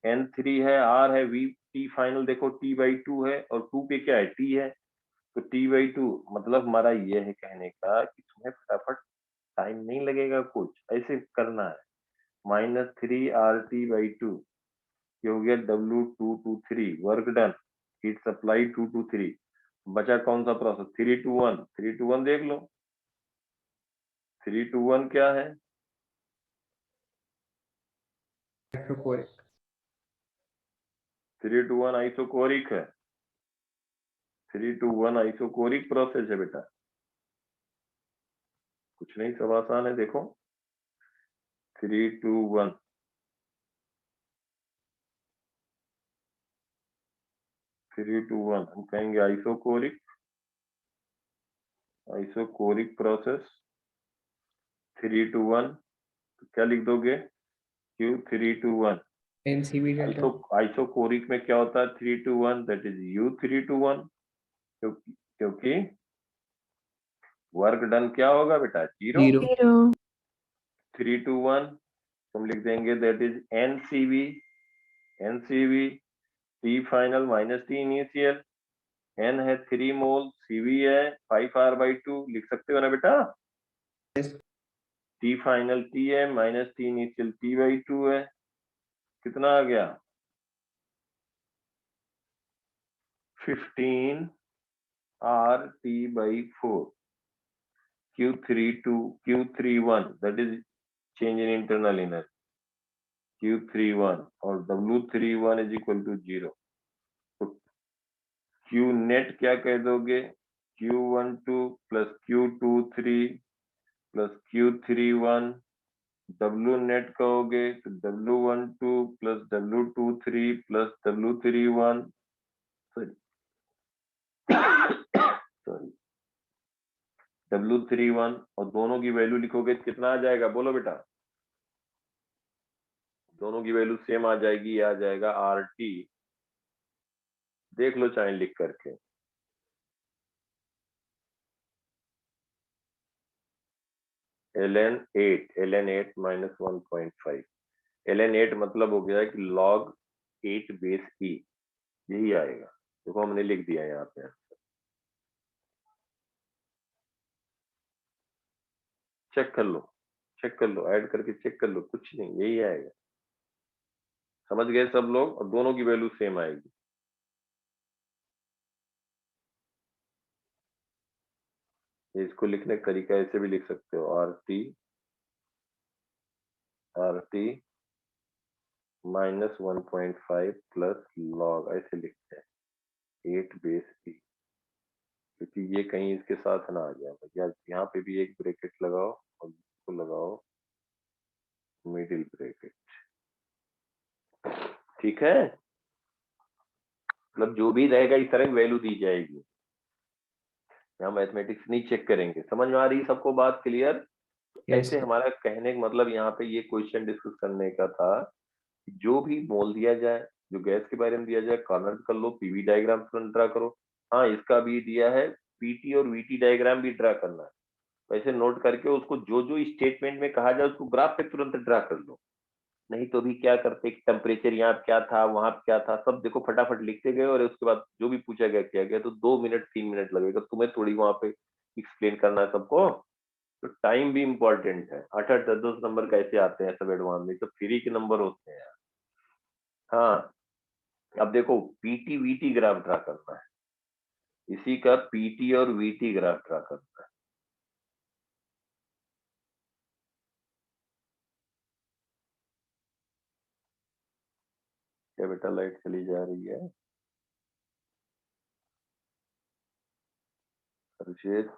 N3 है, R है, V T फाइनल, देखो T/2 है और 2 पे क्या है T है, तो T/2 मतलब हमारा ये है कहने का कि तुम्हें फटाफट टाइम नहीं लगेगा, कुछ ऐसे करना है, -3RT/2 ये हो गया W223 work done, heat supply 223, बचा कौन सा प्रोसेस 3 to 1 देख लो, 3 to 1 क्या है, हाइड्रोकोरिक 3 to 1 आइसोकोरिक है, 3 to 1 आइसोकोरिक प्रोसेस है बेटा, कुछ नहीं सब आसान है। देखो 3 to 1 हम कहेंगे आइसोकोरिक प्रोसेस 3 to 1, तो क्या लिख दोगे Q3 to 1, NCB delta isochoric में क्या होता है 3 to 1 that is U3 to 1, क्योंकि वर्क डन क्या होगा बेटा 0, 0 3 to 1 हम लिख देंगे that is NCV T final minus T initial, N है 3 मोल, CV है 5R/2, लिख सकते हो ना बेटा, यस T फाइनल T है माइनस T इनिशियल T/2 है, कितना आ गया 15RT/4, Q31 that is change in internal energy, Q31 और W31 is equal to 0, तो Q net क्या कह दोगे Q12 plus Q23 plus Q31, W net कहोगे तो W12 plus W23 plus W31 sorry W31 और दोनों की वैल्यू लिखोगे तो कितना आ जाएगा, बोलो बेटा, दोनों की वैल्यू सेम आ जाएगी, आ जाएगा RT, देख लो चाहे लिख करके, ln8 minus 1.5, ln8 मतलब हो गया कि log 8 बेस E, यही आएगा, देखो हमने लिख दिया यहाँ पे, चेक कर लो ऐड करके चेक कर लो, कुछ नहीं यही आएगा, समझ गए सब लोग, और दोनों की वैल्यू सेम आएगी। इसको लिखने का तरीका ऐसे भी लिख सकते हो, RT माइनस 1.5 प्लस लॉग, ऐसे लिखते हैं 8 बेस E, क्योंकि ये कहीं इसके साथ ना आ जाए भैया, यहाँ पे भी एक ब्रैकेट लगाओ और इसको लगाओ मिडिल ब्रैकेट, ठीक है, मतलब जो भी रहेगा इस तरह वैल्यू दी जाएगी, यहाँ मैथमेटिक्स नहीं चेक करेंगे, समझ में आ रही सबको बात क्लियर। यस ऐसे हमारा कहने का मतलब यहाँ पे ये क्वेश्चन डिस्कस करने का था जो भी मोल दिया जाए, जो गैस के बारे में दिया जाए, कॉर्नर कर लो, पीवी डायग्राम तुरंत ड्रा करो। हाँ, इसका भी दिया है, पीटी और वीटी डायग्राम भी ड्रा करना है। वैसे नोट करके उसको जो जो स्टेटमेंट में कहा जाए उसको ग्राफ पे तुरंत ड्रा कर लो। नहीं तो भी क्या करते, टेम्परेचर यहाँ क्या था, वहां क्या था, सब देखो फटाफट लिखते गए और उसके बाद जो भी पूछा गया किया गया, तो 2 मिनट 3 मिनट लगेगा तुम्हें थोड़ी वहां पे एक्सप्लेन करना है सबको। तो टाइम भी इम्पोर्टेंट है। 8-8 10-10 नंबर कैसे आते हैं सब एडवांस में, तो फ्री के नंबर होते हैं। हाँ, अब देखो पीटी वीटी ग्राफ ड्रा करना है, इसी का पीटी और वीटी ग्राफ ड्रा करना है। क्या बेटा लाइट चली जा रही है? अभिषेक,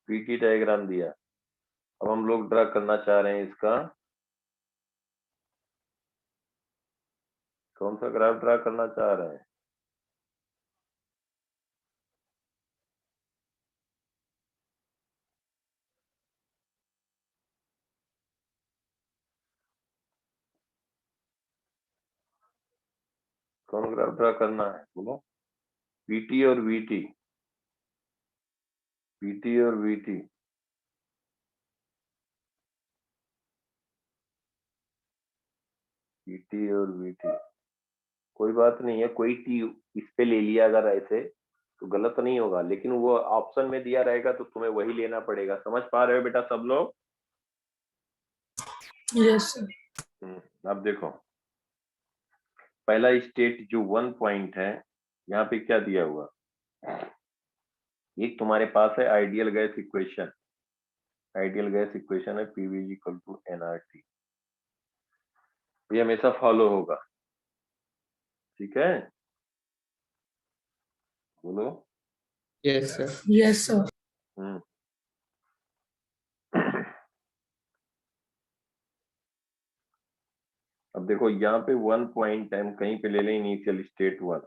पीटी डायग्राम दिया, अब हम लोग ड्रा करना चाह रहे हैं इसका, कौन सा ग्राफ ड्रा करना चाह रहे हैं? कौन ग्राफ ड्रा करना है बोलो? पीटी और वीटी, पीटी और वीटी, पीटी और वीटी, कोई बात नहीं है, कोई टी इस पे ले लिया अगर ऐसे तो गलत नहीं होगा, लेकिन वो ऑप्शन में दिया रहेगा तो तुम्हें वही लेना पड़ेगा। समझ पा रहे हो बेटा सब लोग? Yes sir. अब देखो पहला स्टेट जो 1 पॉइंट है, यहाँ पे क्या दिया हुआ, एक तुम्हारे पास है ideal gas equation, ideal gas equation है पीवी इक्वल टू एनआरटी, ये हमेशा फॉलो होगा, ठीक है? बोलो। Yes sir. Yes sir. हम्म अब देखो यहाँ पे 1 पॉइंट है, हम कहीं पे ले लें इनिशियल स्टेट 1,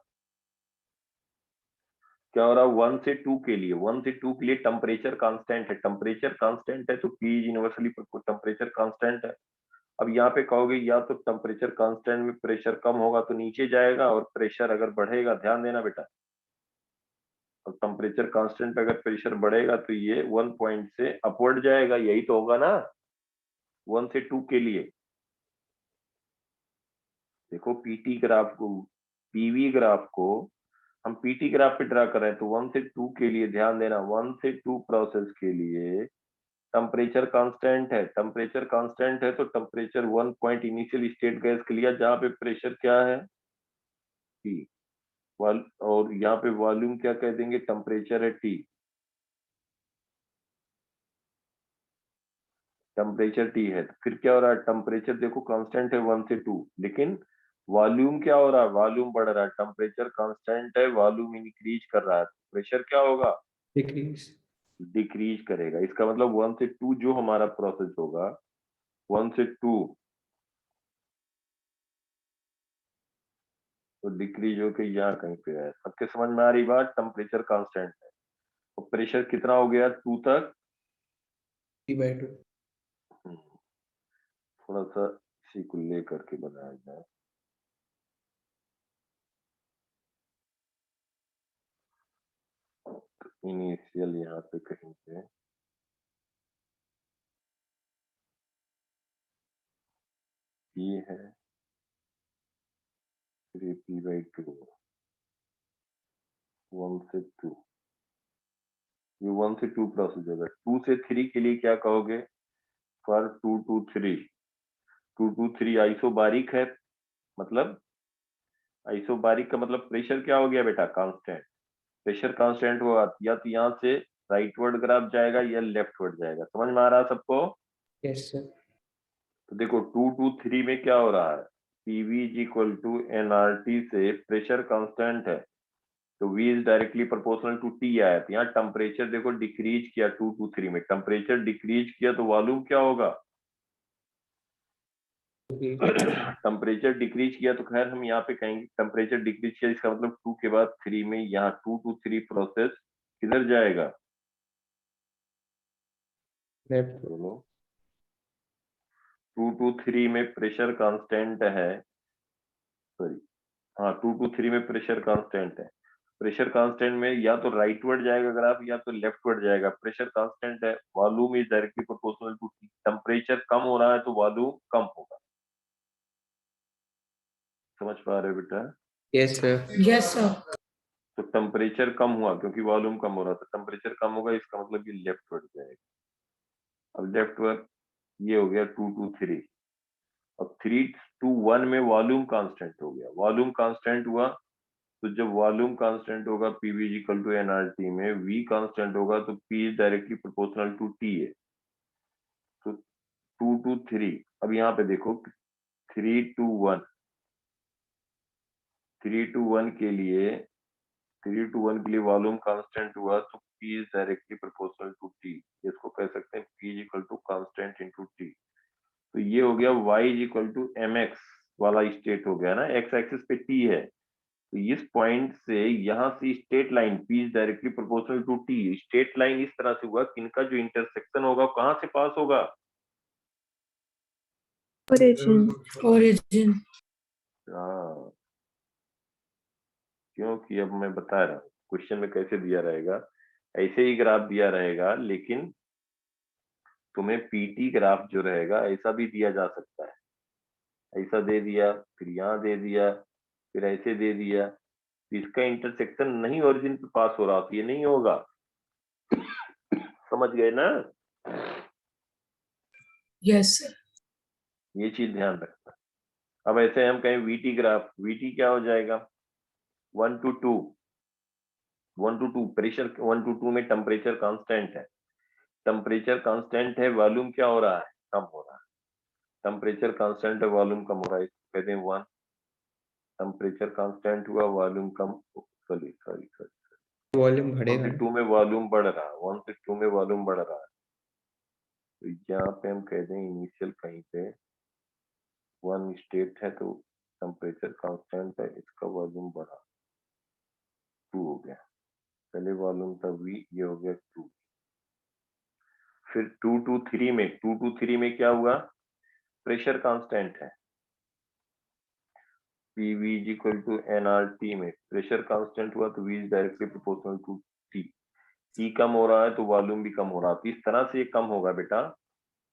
क्या हो रहा है 1 से 2 के लिए, 1 से 2 के लिए टेम्परेचर कांस्टेंट है, टेम्परेचर कांस्टेंट है तो P is universally temperature constant है। अब यहाँ पे कहोगे या तो टेम्परेचर कांस्टेंट में प्रेशर कम होगा तो नीचे जाएगा, और प्रेशर अगर बढ़ेगा, ध्यान देना बेटा, और टेम्परेचर कांस्टेंट पे अगर प्रेशर बढ़ेगा तो ये 1 पॉइंट से अपवर्ड जाएगा, यही तो होगा ना 1 से 2 के लिए। देखो पीटी ग्राफ को, पीवी ग्राफ को हम पीटी ग्राफ पे ड्रा कर रहे हैं, तो 1 से 2 के लिए ध्यान देना, 1 से 2 प्रोसेस के लिए टेम्परेचर कांस्टेंट है, टेम्परेचर कांस्टेंट है तो temperature 1 point initial state gas के लिए जहाँ पे प्रेशर क्या है टी, और यहाँ पे वॉल्यूम क्या कह देंगे, टेम्परेचर है टी, टेम्परेचर टी है। तो फिर क्या हो रहा है, टेम्परेचर देखो कांस्टेंट है 1 से 2, लेकिन वॉल्यूम क्या हो रहा है, वॉल्यूम बढ़ रहा है, टेम्परेचर कांस्टेंट है, वॉल्यूम इंक्रीज कर रहा है, प्रेशर क्या होगा, डिक्रीज। डिक्रीज करेगा। इसका मतलब 1 से 2 जो हमारा प्रोसेस होगा, 1 से 2 तो डिक्रीज होके यहाँ कहीं पे है। सबके समझ में आ रही बात? टेम्परेचर कांस्टेंट है और प्रेशर कितना हो गया 2 तक। T/2। हम्म, थोड़ा सा इसी को ले करके बनाया जाए, इनिशियल यहाँ पे कहीं पे ये है 3p/2, 1 से 2, ये 1 से 2 प्रोसेस होगा। 2 से 3 के लिए क्या कहोगे, फॉर 2 to 3, 2 to 3 आइसोबारिक है, मतलब आइसोबारिक का मतलब प्रेशर क्या हो गया बेटा, कांस्टेंट, प्रेशर कांस्टेंट होगा, या तो यहाँ से राइटवर्ड ग्राफ जाएगा या लेफ्टवर्ड जाएगा। समझ में आ रहा है सबको? Yes sir. तो देखो 2 to 3 में क्या हो रहा है, PV is equal to NRT से प्रेशर कांस्टेंट है तो V is directly proportional to T आया, तो यहाँ टेम्परेचर देखो डिक्रीज किया 2 to 3 में, टेम्परेचर डिक्रीज किया तो वॉल्यूम क्या होगा, टेम्परेचर डिक्रीज किया तो खैर हम यहाँ पे कहेंगे टेम्परेचर डिक्रीज किया, इसका मतलब 2 के बाद 3 में यहाँ 2 to 3 प्रोसेस किधर जाएगा? दोनों 2 to 3 में प्रेशर कांस्टेंट है, सॉरी हाँ 2 to 3 में प्रेशर कांस्टेंट है। प्रेशर कांस्टेंट में या तो राइटवर्ड जाएगा ग्राफ या तो लेफ्टवर्ड जाएगा। प्रेशर कांस्टेंट है, volume is directly proportional to T. Temperature कम हो रहा है तो वॉल्यूम कम होगा। समझ पा रहे हो बेटा? Yes sir. Yes sir. तो टेम्परेचर कम हुआ क्योंकि वॉल्यूम कम हो रहा था, टेम्परेचर कम होगा, इसका मतलब ये लेफ्टवर्ड जाएगा। अब लेफ्टवर्ड ये हो गया 2 to 3। अब 3 to 1 में वॉल्यूम कांस्टेंट हो गया। वॉल्यूम कांस्टेंट हुआ तो जब वॉल्यूम कांस्टेंट होगा पीवी इक्वल टू एनआरटी में वी कांस्टेंट होगा तो P is directly proportional to T है। तो 2 to 3, अब यहाँ पे देखो 3 to 1, 3 to 1 के लिए 3 to 1 के लिए वॉल्यूम कांस्टेंट हुआ तो P is directly proportional to T. इसको कह सकते हैं P is equal to constant into T. तो ये हो गया y is equal to mx वाला स्टेट हो गया ना, x एक्सिस पे t है। तो इस पॉइंट से यहाँ से straight line P is directly proportional to T। Straight line इस तरह से हुआ कि इनका जो इंटरसेक्शन होगा कहाँ से पास होगा? ओरिजिन। ओरिजिन। हाँ, क्योंकि अब मैं बता रहा हूँ क्वेश्चन में कैसे दिया रहेगा, ऐसे ही ग्राफ दिया रहेगा, लेकिन तुम्हें पीटी ग्राफ जो रहेगा ऐसा भी दिया जा सकता है। ऐसा दे दिया, फिर यहाँ दे दिया, फिर ऐसे दे दिया, इसका इंटरसेक्शन नहीं ओरिजिन पे पास हो रहा तो ये नहीं होगा। समझ गए ना? Yes sir. ये चीज ध्यान रखना। अब ऐसे हम कहें वीटी ग्राफ, वीटी क्या हो जाएगा? 1 to 2, 1 to 2 प्रेशर, 1 to 2 में टेम्परेचर कांस्टेंट है। टेम्परेचर कांस्टेंट है, वॉल्यूम क्या हो रहा है? कम हो रहा है। टेम्परेचर कांस्टेंट है, वॉल्यूम कम हो रहा है, इसको कहते हैं 1। टेम्परेचर कांस्टेंट हुआ, वॉल्यूम कम, सॉरी सॉरी सॉरी, वॉल्यूम 1 बढ़ेगा से 2 में वॉल्यूम बढ़ रहा है, 1 से 2 में वॉल्यूम बढ़ रहा है। तो यहाँ पे हम कहते हैं इनिशियल कहीं पे 1 स्टेट है तो टेम्परेचर कांस्टेंट है, इसका वॉल्यूम बढ़ा 2 हो गया। पहले वॉल्यूम था V, ये हो गया 2। फिर 2 to 3 में, 2 to 3 में क्या हुआ? प्रेशर कांस्टेंट है, PV is equal to nRT में प्रेशर कांस्टेंट हुआ तो V is directly proportional to T। T कम हो रहा है तो वॉल्यूम भी कम हो रहा है। तो इस तरह से ये कम होगा बेटा।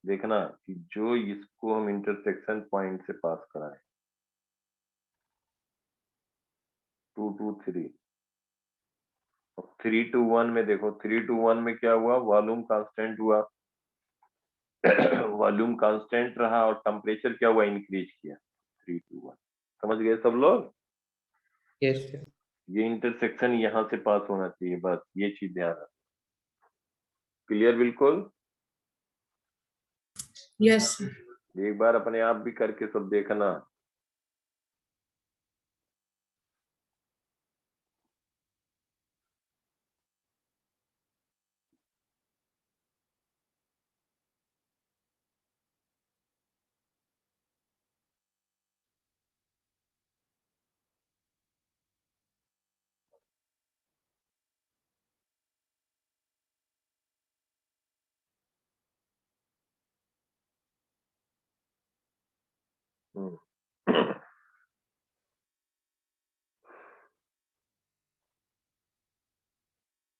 देखना कि जो इसको हम इंटरसेक्शन पॉइंट से पास कराएं, 2 to 3। 3 to 1 में देखो, 3 to 1 में क्या हुआ? वॉल्यूम कांस्टेंट हुआ। वॉल्यूम कांस्टेंट रहा और टेम्परेचर क्या हुआ? इंक्रीज किया 3 to 1। समझ गए सब लोग? Yes sir. ये इंटरसेक्शन यहाँ से पास होना चाहिए, बस ये चीज ध्यान रखना। क्लियर बिल्कुल? Yes sir. एक बार अपने आप भी करके सब देखना।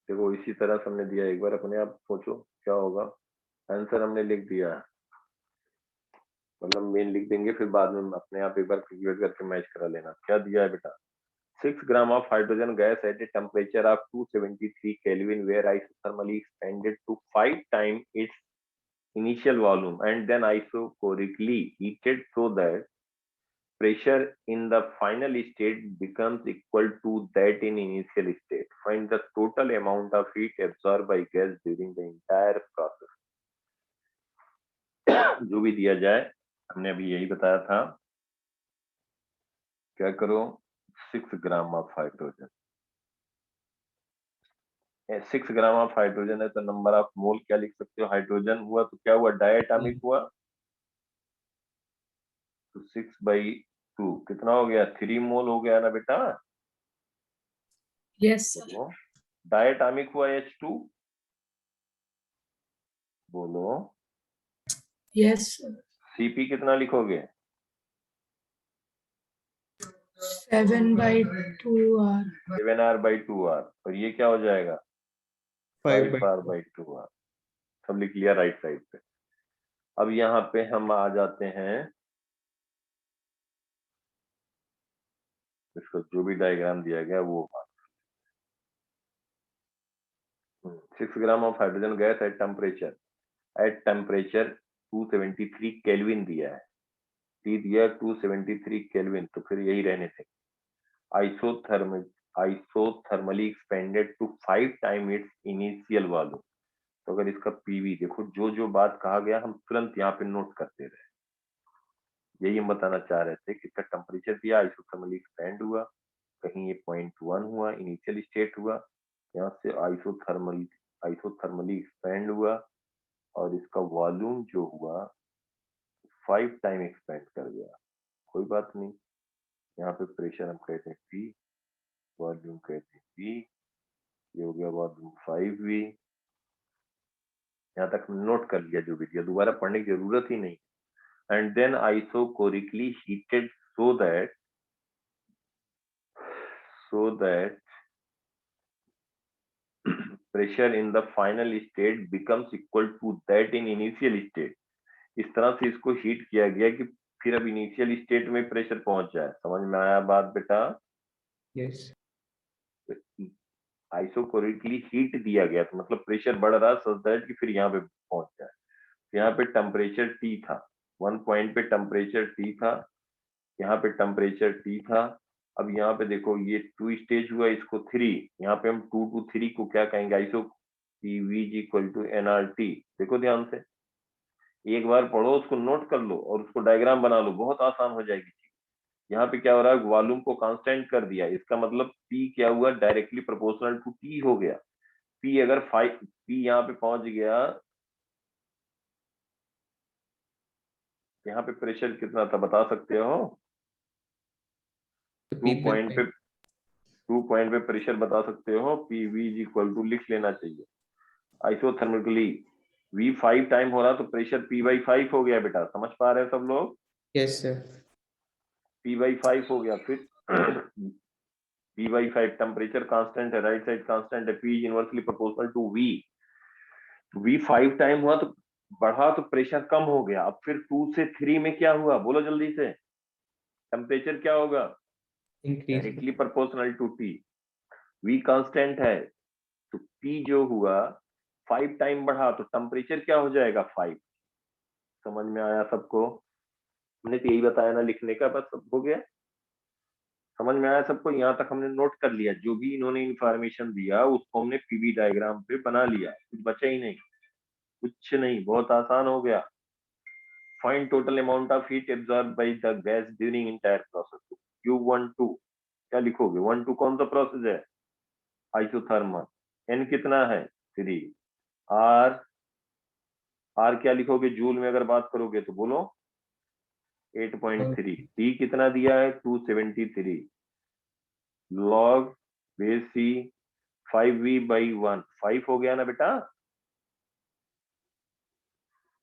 देखो इसी तरह से हमने दिया, एक बार अपने आप सोचो क्या होगा। आंसर हमने लिख दिया, मतलब मेन लिख देंगे, फिर बाद में अपने आप एक बार कैलकुलेट करके मैच करा लेना। क्या दिया है बेटा? 6 ग्राम of hydrogen gas at a temperature of 273 Kelvin were isothermally expanded to 5 times its initial volume and then isochorically heated so that pressure in the final state becomes equal to that in initial state. Find the total amount of heat absorbed by gas during the entire process. जो भी दिया जाए, हमने अभी यही बताया था। क्या करो? 6 gram of hydrogen, 6 gram of hydrogen है तो नंबर ऑफ मोल क्या लिख सकते हो? हाइड्रोजन हुआ तो क्या हुआ? डायटोमिक हुआ, 6/2 कितना हो गया? 3 मोल हो गया ना बेटा? Yes sir. बोलो। डायटॉमिक हुआ H2, बोलो। Yes sir. Cp कितना लिखोगे? 7/2R। 7R/2R, और ये क्या हो जाएगा? 5R/2R। सब लिख लिया राइट साइड पे। अब यहाँ पे हम आ जाते हैं, इसको जो भी डायग्राम दिया गया वो 6 gram of hydrogen gas at temperature 273 kelvin दिया है, T दिया 273 केल्विन, तो फिर यही रहने थे। Isothermally expanded to 5 time its initial volume. तो अगर इसका पीवी देखो, जो जो बात कहा गया हम तुरंत यहाँ पे नोट करते रहे। यही हम बताना चाह रहे थे कि इसका टेम्परेचर दिया, आइसोथर्मली एक्सपेंड हुआ, कहीं ये 0.1 हुआ, इनिशियल स्टेट हुआ, यहाँ से आइसोथर्मली एक्सपेंड हुआ, और इसका वॉल्यूम जो हुआ 5 टाइम एक्सपेंड कर गया। कोई बात नहीं, यहाँ पे प्रेशर हम कहते हैं P, वॉल्यूम कहते हैं P, ये हो गया वॉल्यूम 5V। यहाँ तक नोट कर लिया जो भी दिया, दोबारा पढ़ने की जरूरत ही नहीं। And then isochorically heated so that pressure in the final state becomes equal to that in initial state। इस तरह से इसको हीट किया गया कि फिर अब इनिशियल स्टेट में प्रेशर पहुंच जाए। समझ में आया बात बेटा? यस। आइसोकोरिकली हीट दिया गया तो मतलब प्रेशर बढ़ रहा सो दैट कि फिर यहाँ पे पहुंच जाए। यहाँ पे टेम्परेचर T था, 1 पॉइंट पे टेम्परेचर T था, यहाँ पे टेम्परेचर T था। अब यहाँ पे देखो ये 2 स्टेज हुआ, इसको 3, यहाँ पे हम 2 to 3 को क्या कहेंगे? Iso PV equal to nRT। देखो ध्यान से, एक बार पढ़ो, उसको नोट कर लो और उसको डायग्राम बना लो, बहुत आसान हो जाएगी चीज। यहाँ पे क्या हो रहा है? वॉल्यूम को कांस्टेंट कर दिया, इसका मतलब P क्या हुआ? डायरेक्टली प्रोपोर्शनल टू T हो गया। P अगर 5, P यहाँ पे पहुंच गया, यहाँ पे प्रेशर कितना था बता सकते हो? 2 पॉइंट पे प्रेशर बता सकते हो? PV इक्वल टू लिख लेना चाहिए। आइसोथर्मली V 5 टाइम हो रहा तो प्रेशर P/5 हो गया बेटा। समझ पा रहे हैं सब लोग? Yes sir. P/5 हो गया। फिर P/5 टेम्परेचर कांस्टेंट है, राइट साइड कांस्टेंट है, P is inversely proportional to V। V 5 time हुआ तो बढ़ा तो प्रेशर कम हो गया। अब फिर 2 से 3 में क्या हुआ? बोलो जल्दी से। टेम्परेचर क्या होगा? Increase. Directly proportional to T। V constant है तो P जो हुआ 5 टाइम बढ़ा तो टेम्परेचर क्या हो जाएगा? 5। समझ में आया सबको? हमने तो यही बताया ना लिखने का, बस सब हो गया। समझ में आया सबको? यहाँ तक हमने नोट कर लिया, जो भी इन्होंने इंफॉर्मेशन दिया उसको हमने पीवी डायग्राम पे बना लिया, कुछ बचा ही नहीं, कुछ नहीं, बहुत आसान हो गया। Find total amount of heat absorb by the gas during entire process. Q12 क्या लिखोगे? 1-2 कौन सा प्रोसेस है? आइसोथर्मल। N कितना है? 3। R क्या लिखोगे जूल में अगर बात करोगे तो? बोलो 8.3। T कितना दिया है? 273 log बेस C 5V/1। 5 हो गया ना बेटा?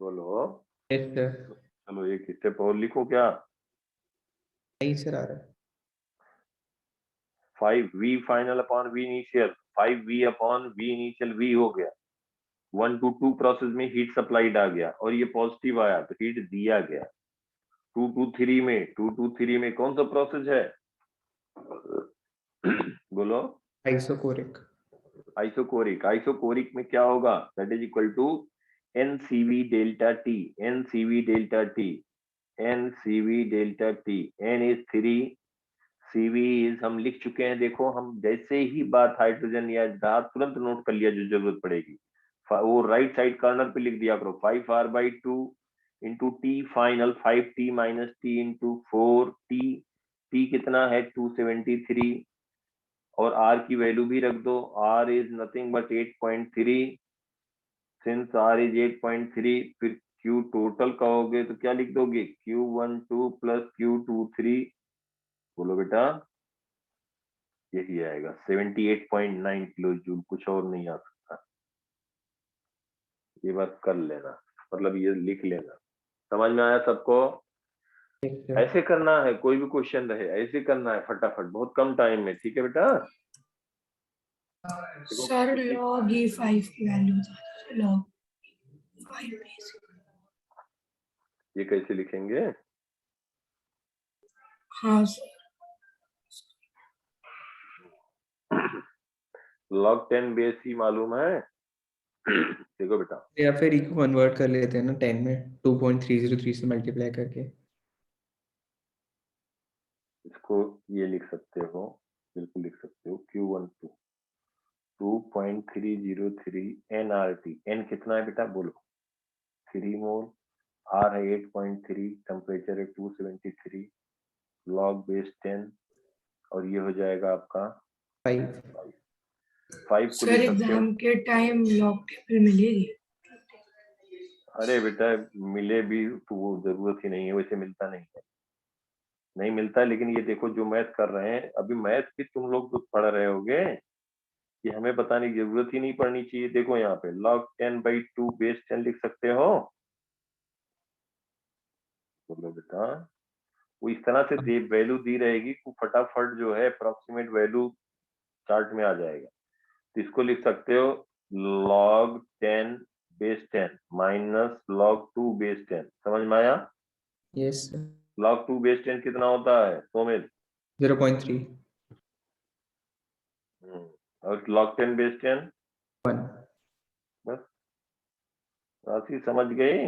बोलो। Yes sir. चलो एक स्टेप और लिखो। क्या? नहीं सर आ रहा है। 5V final upon V initial, 5V upon V initial V हो गया। 1 to 2 प्रोसेस में हीट सप्लाइड आ गया और ये पॉजिटिव आया तो हीट दिया गया। 2 to 3 में कौन सा प्रोसेस है? बोलो। आइसोकोरिक। आइसोकोरिक में क्या होगा? That is equal to NCV delta T। NCV delta T, NCV delta T। N is 3, CV is हम लिख चुके हैं। देखो हम जैसे ही बात हाइड्रोजन या धात तुरंत नोट कर लिया जो जरूरत पड़ेगी, वो राइट साइड कॉर्नर पे लिख दिया करो। 5R/2 into T final, 5T minus T into 4T। T कितना है? 273, और R की वैल्यू भी रख दो। R is nothing but 8.3। Since R is 8.3, फिर Q टोटल कहोगे तो क्या लिख दोगे, Q12 प्लस Q23, बोलो बेटा, यही आएगा 78.9 किलो जूल, कुछ और नहीं आ सकता। ये बात कर लेना, मतलब ये लिख लेना। समझ में आया सबको? ऐसे करना है, कोई भी क्वेश्चन रहे ऐसे करना है फटाफट, बहुत कम टाइम में, ठीक है बेटा? देखो, सर log E5 की वैल्यू बता दीजिए, log 5 बेसिक। ये कैसे लिखेंगे? हाँ सर। log 10 बेस ही मालूम है? देखो बेटा, या फिर इको कन्वर्ट कर लेते हैं ना 10 में 2.303 से मल्टीप्लाई करके। इसको ये लिख सकते हो, बिल्कुल लिख सकते हो, Q12 2.303 nRT। n कितना है बेटा, बोलो? 3 मोल, R है 8.3, टेम्परेचर है 273, log बेस 10, और ये हो जाएगा आपका 5 5 को सर लिख सकते हो। एग्जाम के टाइम log टेबल मिलेगी? अरे बेटा, मिले भी तो वो जरूरत ही नहीं है, वैसे मिलता नहीं है, नहीं मिलता है। लेकिन ये देखो जो मैथ कर रहे हैं अभी, मैथ भी तुम लोग तो पढ़ रहे होगे, कि हमें बताने की जरूरत ही नहीं पड़नी चाहिए। देखो यहाँ पे log 10/2 बेस 10 लिख सकते हो, बोलो बेटा। वो इस तरह से दे वैल्यू दी रहेगी कि फटाफट जो है अप्रोक्सीमेट वैल्यू चार्ट में आ जाएगा। तो इसको लिख सकते हो log 10 base 10 minus log 2 base 10। समझ में आया? Yes sir. log 2 बेस 10 कितना होता है सोमित? 0.3 और log 10 बेस 10? 1 बस, राशि समझ गई?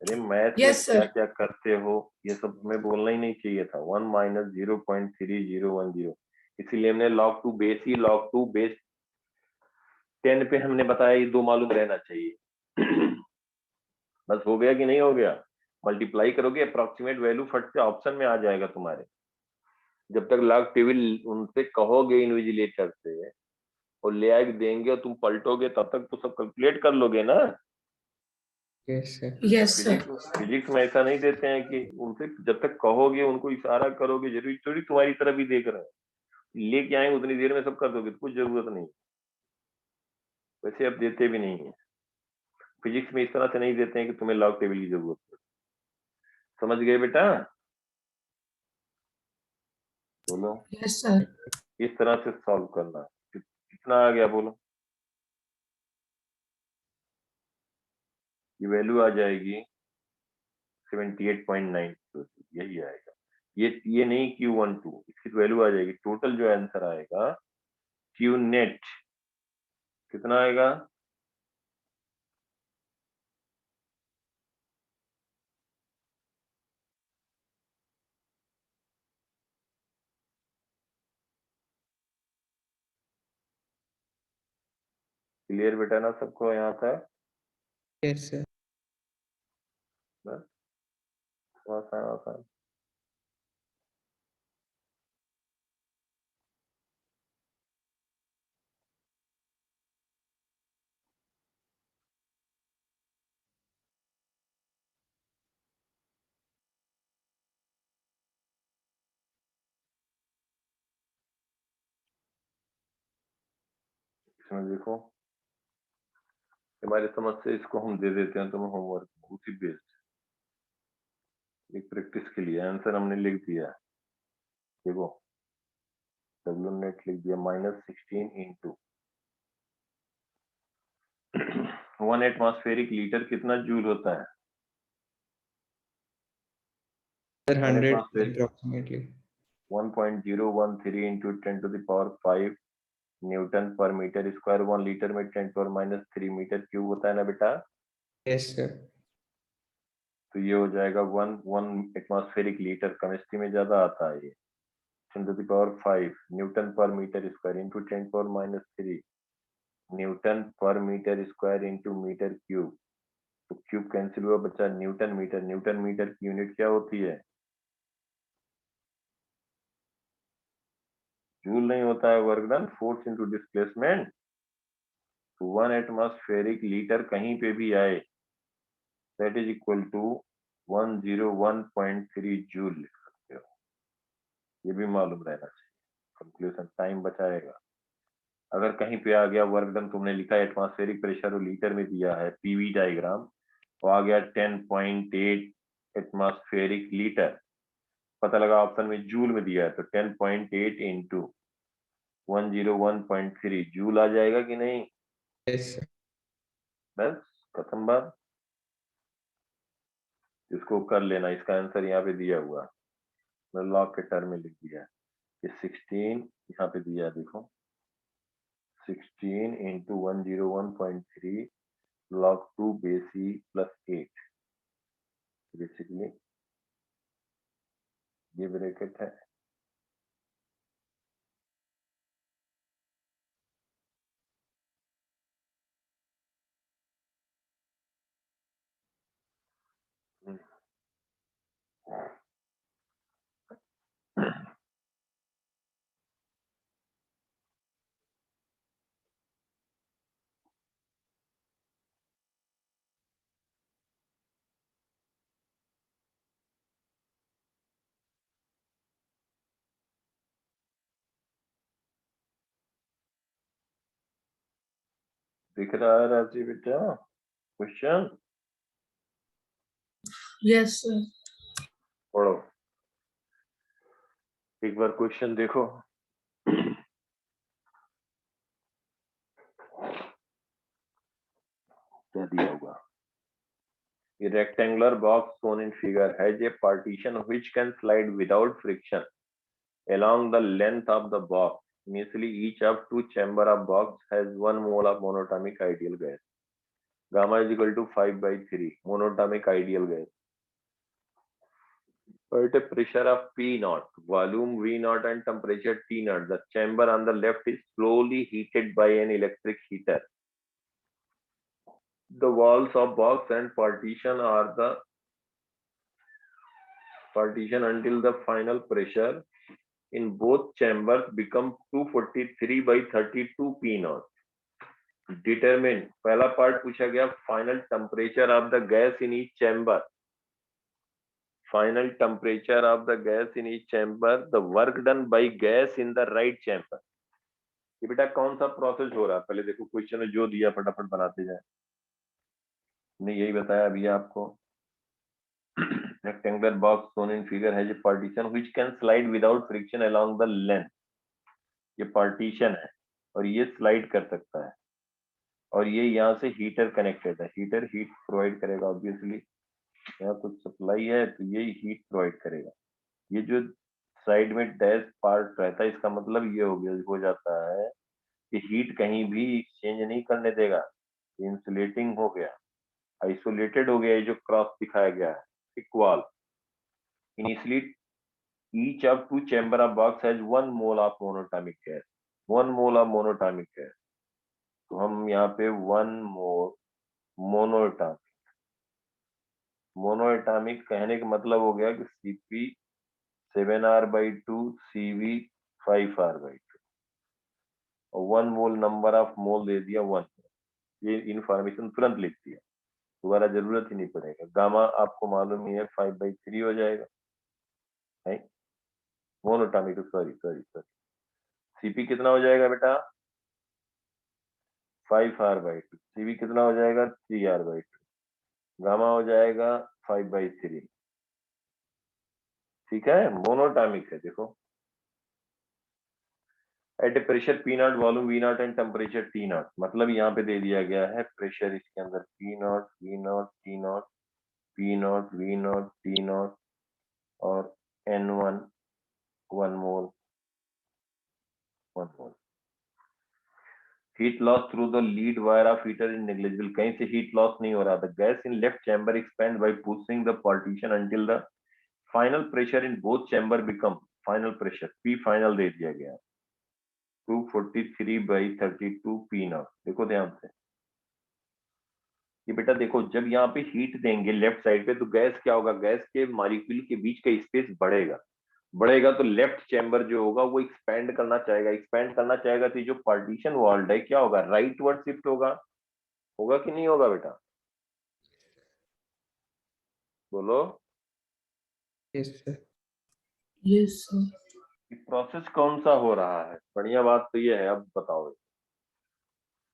अरे मैथ में यस क्या सर। क्या करते हो, ये सब हमें बोलना ही नहीं चाहिए था। 1 माइनस 0.3010, इसीलिए हमने log 2 बेस ही log 2 बेस 10 पे हमने बताया ये दो मालूम रहना चाहिए। बस हो गया कि नहीं हो गया? मल्टीप्लाई करोगे अप्रोक्सीमेट वैल्यू फट से ऑप्शन में आ जाएगा तुम्हारे। जब तक log टेबल उनसे कहोगे इन्विजिलेटर से और ले आके देंगे और तुम पलटोगे, तब तक तो सब कैलकुलेट कर लोगे ना। Yes sir. Yes sir. Physics में ऐसा नहीं देते हैं कि उनसे जब तक कहोगे उनको इशारा करोगे, जरूरी थोड़ी तुम्हारी तरफ ही देख रहे हैं, लेके आएंगे उतनी देर में सब कर दोगे, तो कुछ जरूरत नहीं। वैसे अब देते भी नहीं है, फिजिक्स में इस तरह से नहीं देते हैं कि तुम्हें लॉग टेबल की जरूरत है। समझ गए बेटा? बोलो, यस सर। इस तरह से सॉल्व करना। कितना आ गया बोलो? ये वैल्यू आ जाएगी 78.9, यही आएगा। ये नहीं Q12, इसकी वैल्यू आ जाएगी। टोटल जो आंसर आएगा Q नेट कितना आएगा? क्लियर बेटा ना सबको यहाँ तक? Yes sir. बस, आसान आसान। इसमें देखो, हमारी समझ से इसको हम दे देते हैं तुम्हें होमवर्क उसी बेस्ड, एक प्रैक्टिस के लिए। आंसर हमने लिख दिया, देखो डब्ल्यू नेट लिख दिया -16 इंटू 1 एटमॉस्फेरिक लीटर कितना जूल होता है? Sir 1 100 atmospheric approximately 1.013 into 10 to the power 5 newton per metre square. 1 litre में 10⁻³ मीटर क्यूब होता है ना बेटा? Yes sir. तो ये हो जाएगा 1 एटमॉस्फेरिक लीटर, केमिस्ट्री में ज्यादा आता है ये। 10 to the power 5 newton per metre square into 10⁻³ newton per metre square into metre cube. तो क्यूब कैंसिल हुआ, बच्चा न्यूटन मीटर। न्यूटन मीटर की यूनिट क्या होती है? जूल नहीं होता है, work done, force into displacement. तो 1 एटमॉस्फेरिक लीटर कहीं पे भी आए that is equal to 101.3 joule लिख सकते हो। ये भी मालूम रहना चाहिए। कंक्लूजन टाइम बचाएगा। अगर कहीं पे आ गया वर्क डन, तुमने लिखा है एटमॉस्फेरिक प्रेशर और लीटर में दिया है पीवी डायग्राम, तो आ गया 10.8 एटमॉस्फेरिक लीटर, पता लगा ऑप्शन में जूल में दिया है तो 10.8 इंटू 101.3 जूल आ जाएगा कि नहीं? Yes sir. बस खत्म बात। इसको कर लेना, इसका आंसर यहाँ पे दिया हुआ, मैं लॉग के टर्म में लिख दिया कि 16 यहाँ पे दिया, देखो 16 into 101.3 log 2 base e plus 8, basically ये ब्रैकेट है। दिख रहा है राजी बेटा क्वेश्चन? Yes sir. पढ़ो एक बार क्वेश्चन देखो। क्या दिया हुआ? A rectangular box shown in figure has a partition which can slide without friction along the length of the box. Initially, each of two chamber of box has 1 mole of monatomic ideal gas. Gamma is equal to 5/3 monatomic ideal gas. At a pressure of P naught, volume V naught and temperature T naught, the chamber on the left is slowly heated by an electric heater. The walls of box and partition are the partition until the final pressure in both chambers become 243/32 P naught. Determine, पहला part पूछा गया final temperature of the gas in each chamber, final temperature of the gas in each chamber, the work done by gas in the right chamber. ये बेटा कौन सा process हो रहा है? पहले देखो क्वेश्चन में जो दिया फटाफट बनाते जाए। मैंने यही बताया अभी आपको। rectangular box shown in figure has a partition which can slide without friction along the length. ये पार्टीशन है और ये स्लाइड कर सकता है और ये यहाँ से हीटर कनेक्टेड है। हीटर हीट प्रोवाइड करेगा, ऑब्वियसली यहाँ कुछ सप्लाई है तो ये हीट प्रोवाइड करेगा। ये जो साइड में डैश पार्ट रहता है इसका मतलब ये हो जाता है कि हीट कहीं भी एक्सचेंज नहीं करने देगा, इंसुलेटिंग हो गया, आइसोलेटेड हो गया। ये जो क्रॉस दिखाया गया है equal. Initially, each of two chamber of box has 1 mole of monatomic gas. 1 mole of monatomic gas. तो हम यहाँ पे 1 mole मोनोएटॉमिक कहने का मतलब हो गया कि Cp 7r/2 Cv 5r/2 और 1 मोल नंबर ऑफ मोल दे दिया 1। ये इंफॉर्मेशन तुरंत लिख दिया, दोबारा जरूरत ही नहीं पड़ेगा। गामा आपको मालूम ही है 5/3 हो जाएगा, है मोनोटॉमिक, सॉरी Cp कितना हो जाएगा बेटा? 5r/2। Cv कितना हो जाएगा? 3r/2। गामा हो जाएगा 5/3। ठीक है, मोनोटॉमिक है। देखो at a pressure P naught, volume V naught and temperature T naught, मतलब यहाँ पे दे दिया गया है प्रेशर इसके अंदर P naught, V naught, T naught, P naught, V naught, T naught और N1 1 मोल। Heat loss through the lead wire of heater is negligible, कहीं से हीट लॉस नहीं हो रहा था। Gas in left chamber expand by pushing the partition until the final pressure in both chamber become, final pressure P final दे दिया गया 243/32 P naught। देखो ध्यान से ये बेटा, देखो जब यहाँ पे हीट देंगे लेफ्ट साइड पे तो गैस क्या होगा? गैस के मॉलिक्यूल के बीच का स्पेस बढ़ेगा तो लेफ्ट चैम्बर जो होगा वो एक्सपेंड करना चाहेगा तो जो पार्टीशन वॉल्ड है क्या होगा? राइट वर्ड शिफ्ट होगा कि नहीं होगा बेटा? बोलो। Yes sir. Yes sir. Process कौन सा हो रहा है? बढ़िया बात तो ये है, अब बताओ।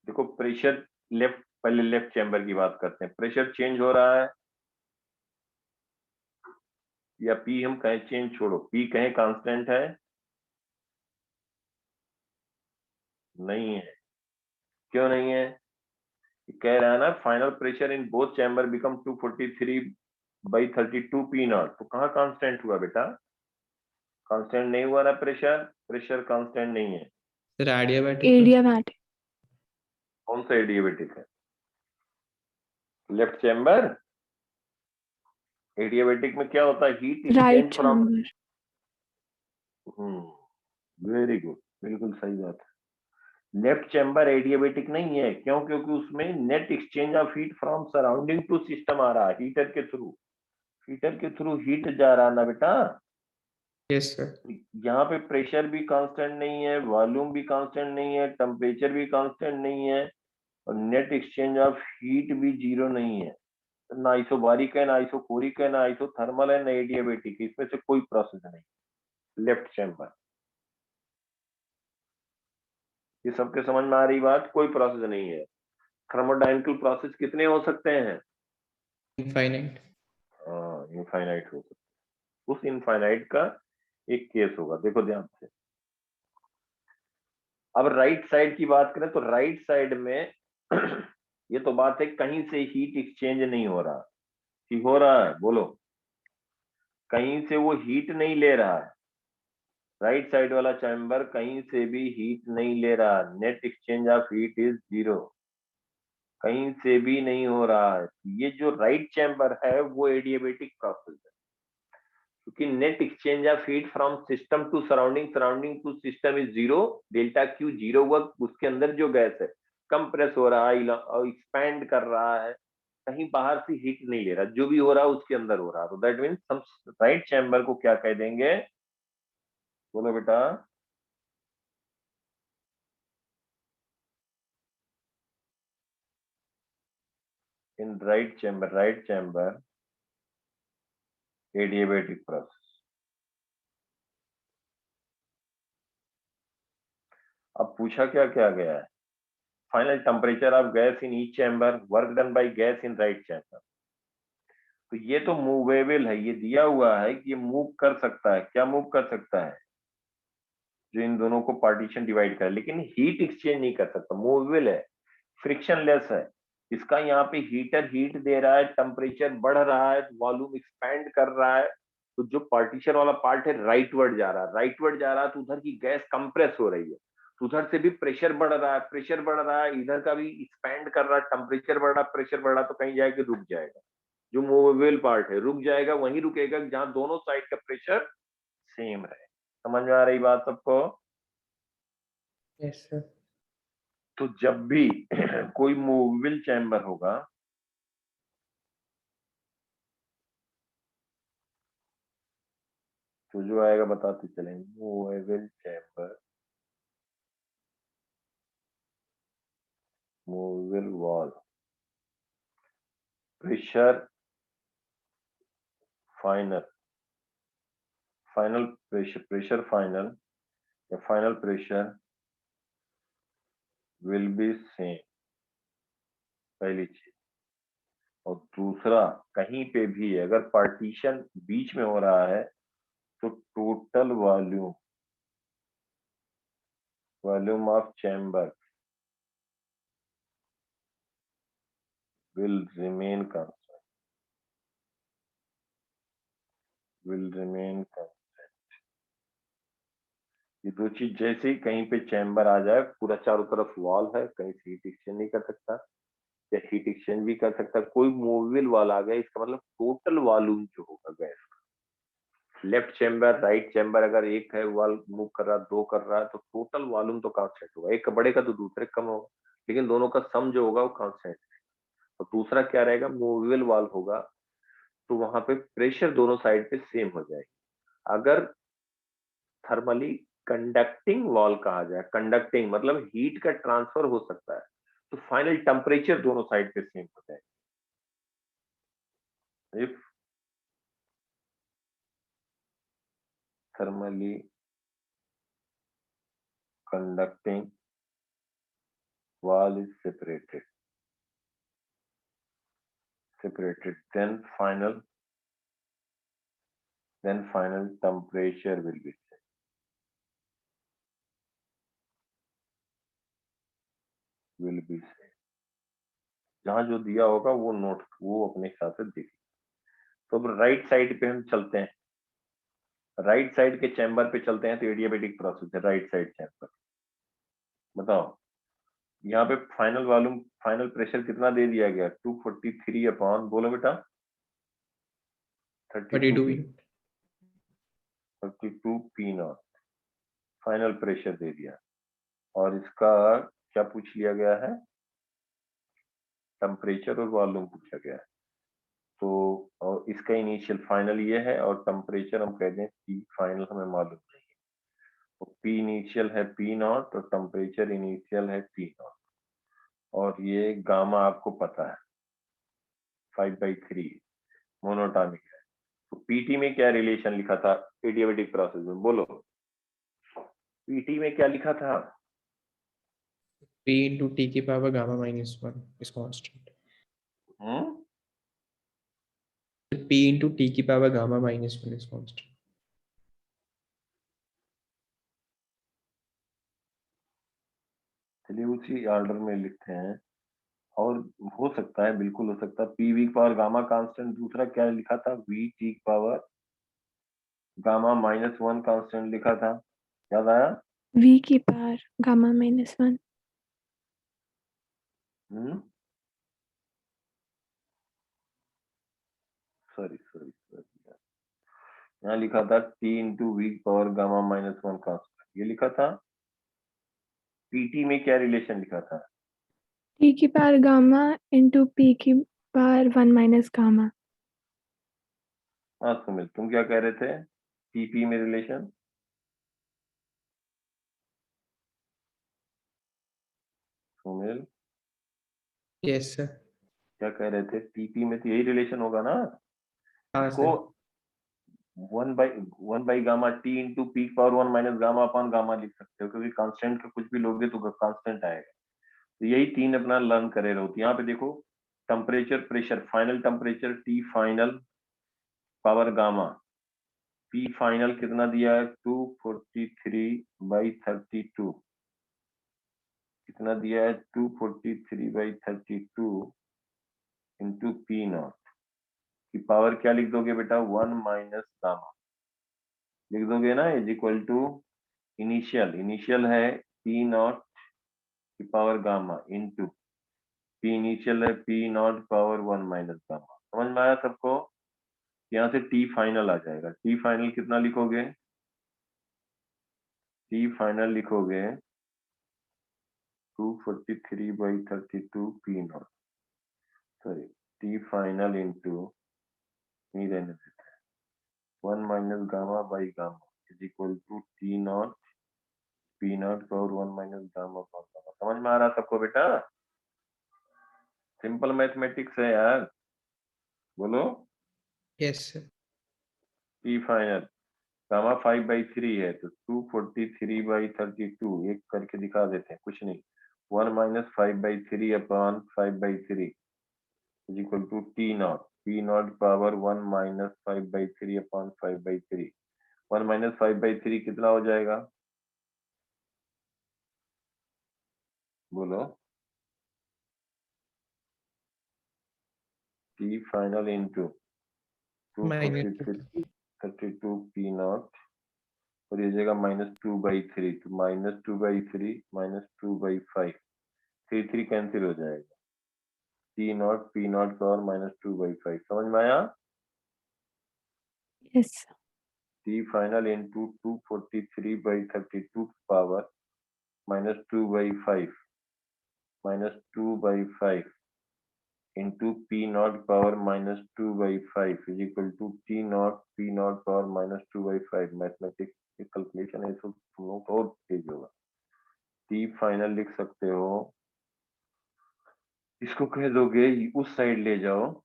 देखो प्रेशर लेफ्ट, पहले लेफ्ट चैम्बर की बात करते हैं। प्रेशर चेंज हो रहा है या पी हम कहें चेंज, छोड़ो, पी कहें कांस्टेंट है? नहीं है। क्यों नहीं है? कह रहा है ना, final pressure in both chamber become 243/32 P not. तो कहाँ कांस्टेंट हुआ बेटा? कांस्टेंट नहीं हुआ ना प्रेशर। प्रेशर कांस्टेंट नहीं है। Sir adiabatic. एडियाबैटिक। कौन सा एडियाबैटिक है? Left chamber. एडियाबैटिक में क्या होता है? Heat right exchange from. Chamber. Very good, बिल्कुल सही बात है। लेफ्ट चैम्बर एडियाबैटिक नहीं है। क्यों? क्योंकि उसमें net exchange of heat from surrounding to system आ रहा है, हीटर के थ्रू। हीटर के थ्रू हीट जा रहा ना बेटा। Yes sir. यहाँ पे प्रेशर भी कांस्टेंट नहीं है, वॉल्यूम भी कांस्टेंट नहीं है, टेम्परेचर भी कांस्टेंट नहीं है, और नेट एक्सचेंज ऑफ हीट भी जीरो नहीं है। ना आइसोबारिक है, ना आइसोकोरिक है, ना आइसोथर्मल है, ना एडियाबैटिक है। इसमें से कोई प्रोसेस नहीं। Left chamber. ये सबके समझ में आ रही बात? कोई प्रोसेस नहीं है। थर्मोडायनेमिकल प्रोसेस कितने हो सकते हैं? इनफाइनाइट। हाँ, इनफाइनाइट हो सकते हैं। उस इनफाइनाइट का एक केस होगा, देखो ध्यान से। अब राइट साइड की बात करें तो राइट साइड में ये तो बात है, कहीं से हीट एक्सचेंज नहीं हो रहा। कि हो रहा है? बोलो। कहीं से वो हीट नहीं ले रहा है। राइट साइड वाला चैम्बर कहीं से भी हीट नहीं ले रहा। Net exchange of heat is zero. कहीं से भी नहीं हो रहा है। ये जो राइट चैम्बर है वो एडियाबैटिक प्रोसेस है, क्योंकि net exchange of heat from system to surrounding, surrounding to system is zero. Delta Q zero हुआ। उसके अंदर जो गैस है कंप्रेस हो रहा है और एक्सपैंड कर रहा है, कहीं बाहर से हीट नहीं ले रहा। जो भी हो रहा है उसके अंदर हो रहा है। तो दैट मीन्स हम राइट चैम्बर को क्या कह देंगे? बोलो बेटा। इन राइट चैम्बर एडियाबैटिक प्रोसेस। अब पूछा क्या क्या गया है? Final temperature of gas in each chamber, work done by gas in right chamber. तो ये तो मूवेबल है, ये दिया हुआ है कि ये मूव कर सकता है। क्या मूव कर सकता है? जो इन दोनों को पार्टीशन डिवाइड कर, लेकिन हीट एक्सचेंज नहीं कर सकता। मूवेबल है, फ्रिक्शनलेस है। इसका यहाँ पे हीटर हीट दे रहा है, टेम्परेचर बढ़ रहा है, वॉल्यूम एक्सपैंड कर रहा है। तो जो पार्टीशन वाला पार्ट है राइटवर्ड जा रहा है, राइटवर्ड जा रहा है तो उधर की गैस कंप्रेस हो रही है। तो उधर से भी प्रेशर बढ़ रहा है, प्रेशर बढ़ रहा है, इधर का भी एक्सपैंड कर रहा है, टेम्परेचर बढ़ रहा है, प्रेशर बढ़ रहा है। तो कहीं जाके रुक जाएगा। जो मूवेबल पार्ट है रुक जाएगा, वहीं रुकेगा जहां दोनों साइड का प्रेशर सेम रहे। समझ में आ रही बात सबको? Yes sir. तो जब भी कोई मूवेबल चैम्बर होगा तो जो आएगा बताते चलेंगे। Movable chamber, movable wall, pressure final, final pressure, pressure final या final pressure will be same. पहली चीज। और दूसरा, कहीं पे भी अगर पार्टीशन बीच में हो रहा है तो total volume, volume of chamber will remain constant, will remain constant। ये दो चीज, जैसे ही कहीं पे चैम्बर आ जाए, पूरा चारों तरफ वॉल है, कहीं से हीट एक्सचेंज नहीं कर सकता या हीट एक्सचेंज भी कर सकता। कोई मूवेबल वॉल आ गया, इसका मतलब टोटल वॉल्यूम जो होगा gas, left chamber right chamber, अगर एक है वॉल मूव कर रहा, दो कर रहा है, तो टोटल वॉल्यूम तो कांस्टेंट होगा। एक बढ़ेगा तो दूसरे कम होगा, लेकिन दोनों का सम जो होगा वो कांस्टेंट। और दूसरा क्या रहेगा? मूवेबल वॉल होगा तो वहां पे प्रेशर दोनों साइड पे सेम हो जाएगा। अगर थर्मली कंडक्टिंग वॉल कहा जाए, कंडक्टिंग मतलब हीट का ट्रांसफर हो सकता है, तो फाइनल टेम्परेचर दोनों साइड पे सेम हो जाएगा। If thermally conducting wall is separated, then final temperature will be set. जहां जो दिया होगा वो नोट, वो अपने हिसाब से देख। तो अब राइट साइड पे हम चलते हैं, राइट साइड के चैम्बर पे चलते हैं। तो एडियाबेटिक प्रोसेस है राइट साइड चैम्बर। बताओ यहाँ पे फाइनल वॉल्यूम, फाइनल प्रेशर कितना दे दिया गया? 243 अपॉन, बोलो बेटा, 32 पी नॉट फाइनल प्रेशर दे दिया। और इसका क्या पूछ लिया गया है? टेम्परेचर और वॉल्यूम पूछा गया है। तो और इसका इनिशियल फाइनल ये है, और टेम्परेचर हम कहते हैं पी फाइनल, हमें मालूम नहीं है। तो पी इनिशियल है पी नॉट और टेम्परेचर इनिशियल है पी नॉट, और ये गामा आपको पता है 5/3 मोनोटॉनिक है। तो पीटी में क्या रिलेशन लिखा था एडियाबेटिक प्रोसेस में? बोलो पीटी में क्या लिखा था? P into T की power gamma minus 1 is constant. P into T की power gamma minus 1 is constant. चलिए उसी ऑर्डर में लिखते हैं। और हो सकता है, बिल्कुल हो सकता है, पी वी की पावर गामा कांस्टेंट, दूसरा क्या लिखा था? वी टी की पावर गामा -1 कांस्टेंट लिखा था, याद आया? v की पावर गामा -1। सॉरी यहाँ लिखा था T into we power gamma -1 constant, ये लिखा था। पीटी में क्या रिलेशन लिखा था? t की पावर गामा इंटू p की पावर 1 माइनस गामा। हाँ सुमिल, तुम क्या कह रहे थे? पीपी में रिलेशन? Sumil Yes sir. क्या कह रहे थे? पीपी में तो यही रिलेशन होगा ना। हाँ इसको sir. 1 by gamma T into P power 1 minus gamma upon gamma लिख सकते हो, क्योंकि कांस्टेंट का कुछ भी लोगे तो कांस्टेंट आएगा। तो यही तीन अपना लर्न करे रहो। तो यहाँ पे देखो temperature, pressure, final temperature T final power gamma, P final कितना दिया है? 243/32। कितना दिया है? 243/32 इंटू पी नॉट की पावर क्या लिख दोगे बेटा? 1 माइनस गामा लिख दोगे ना, इज इक्वल टू इनिशियल है पी नॉट की power gamma into P initial है P not power 1 minus gamma. समझ में आया सबको? यहाँ से टी फाइनल आ जाएगा। टी फाइनल कितना लिखोगे? टी फाइनल लिखोगे 243/32 P naught, sorry T final into, नहीं रहने देते, 1 minus gamma by gamma is equal to T naught P not power 1 minus gamma power gamma. समझ में आ रहा सबको बेटा? सिंपल मैथमेटिक्स है यार, बोलो। Yes sir. T final gamma 5/3 है, तो 243/32 एक करके दिखा देते हैं, कुछ नहीं, 1 minus 5/3 upon 5/3 is equal to T naught P not power 1 minus 5/3 upon 5/3। 1 minus 5/3 कितना हो जाएगा? बोलो। T final into Minus 243/32 P naught, और ये जगह -2/3, तो -2/3 -2/5, 3 कैंसिल हो जाएगा। T naught P not power -2/5। समझ में आया? यस। T final into 243/32 power -2/5 into P not power -2/5 is equal to T naught P not power -2/5। Mathematics की कैलकुलेशन है, तो तुम लोग को और तेज होगा। टी फाइनल लिख सकते हो, इसको कह दोगे उस साइड ले जाओ,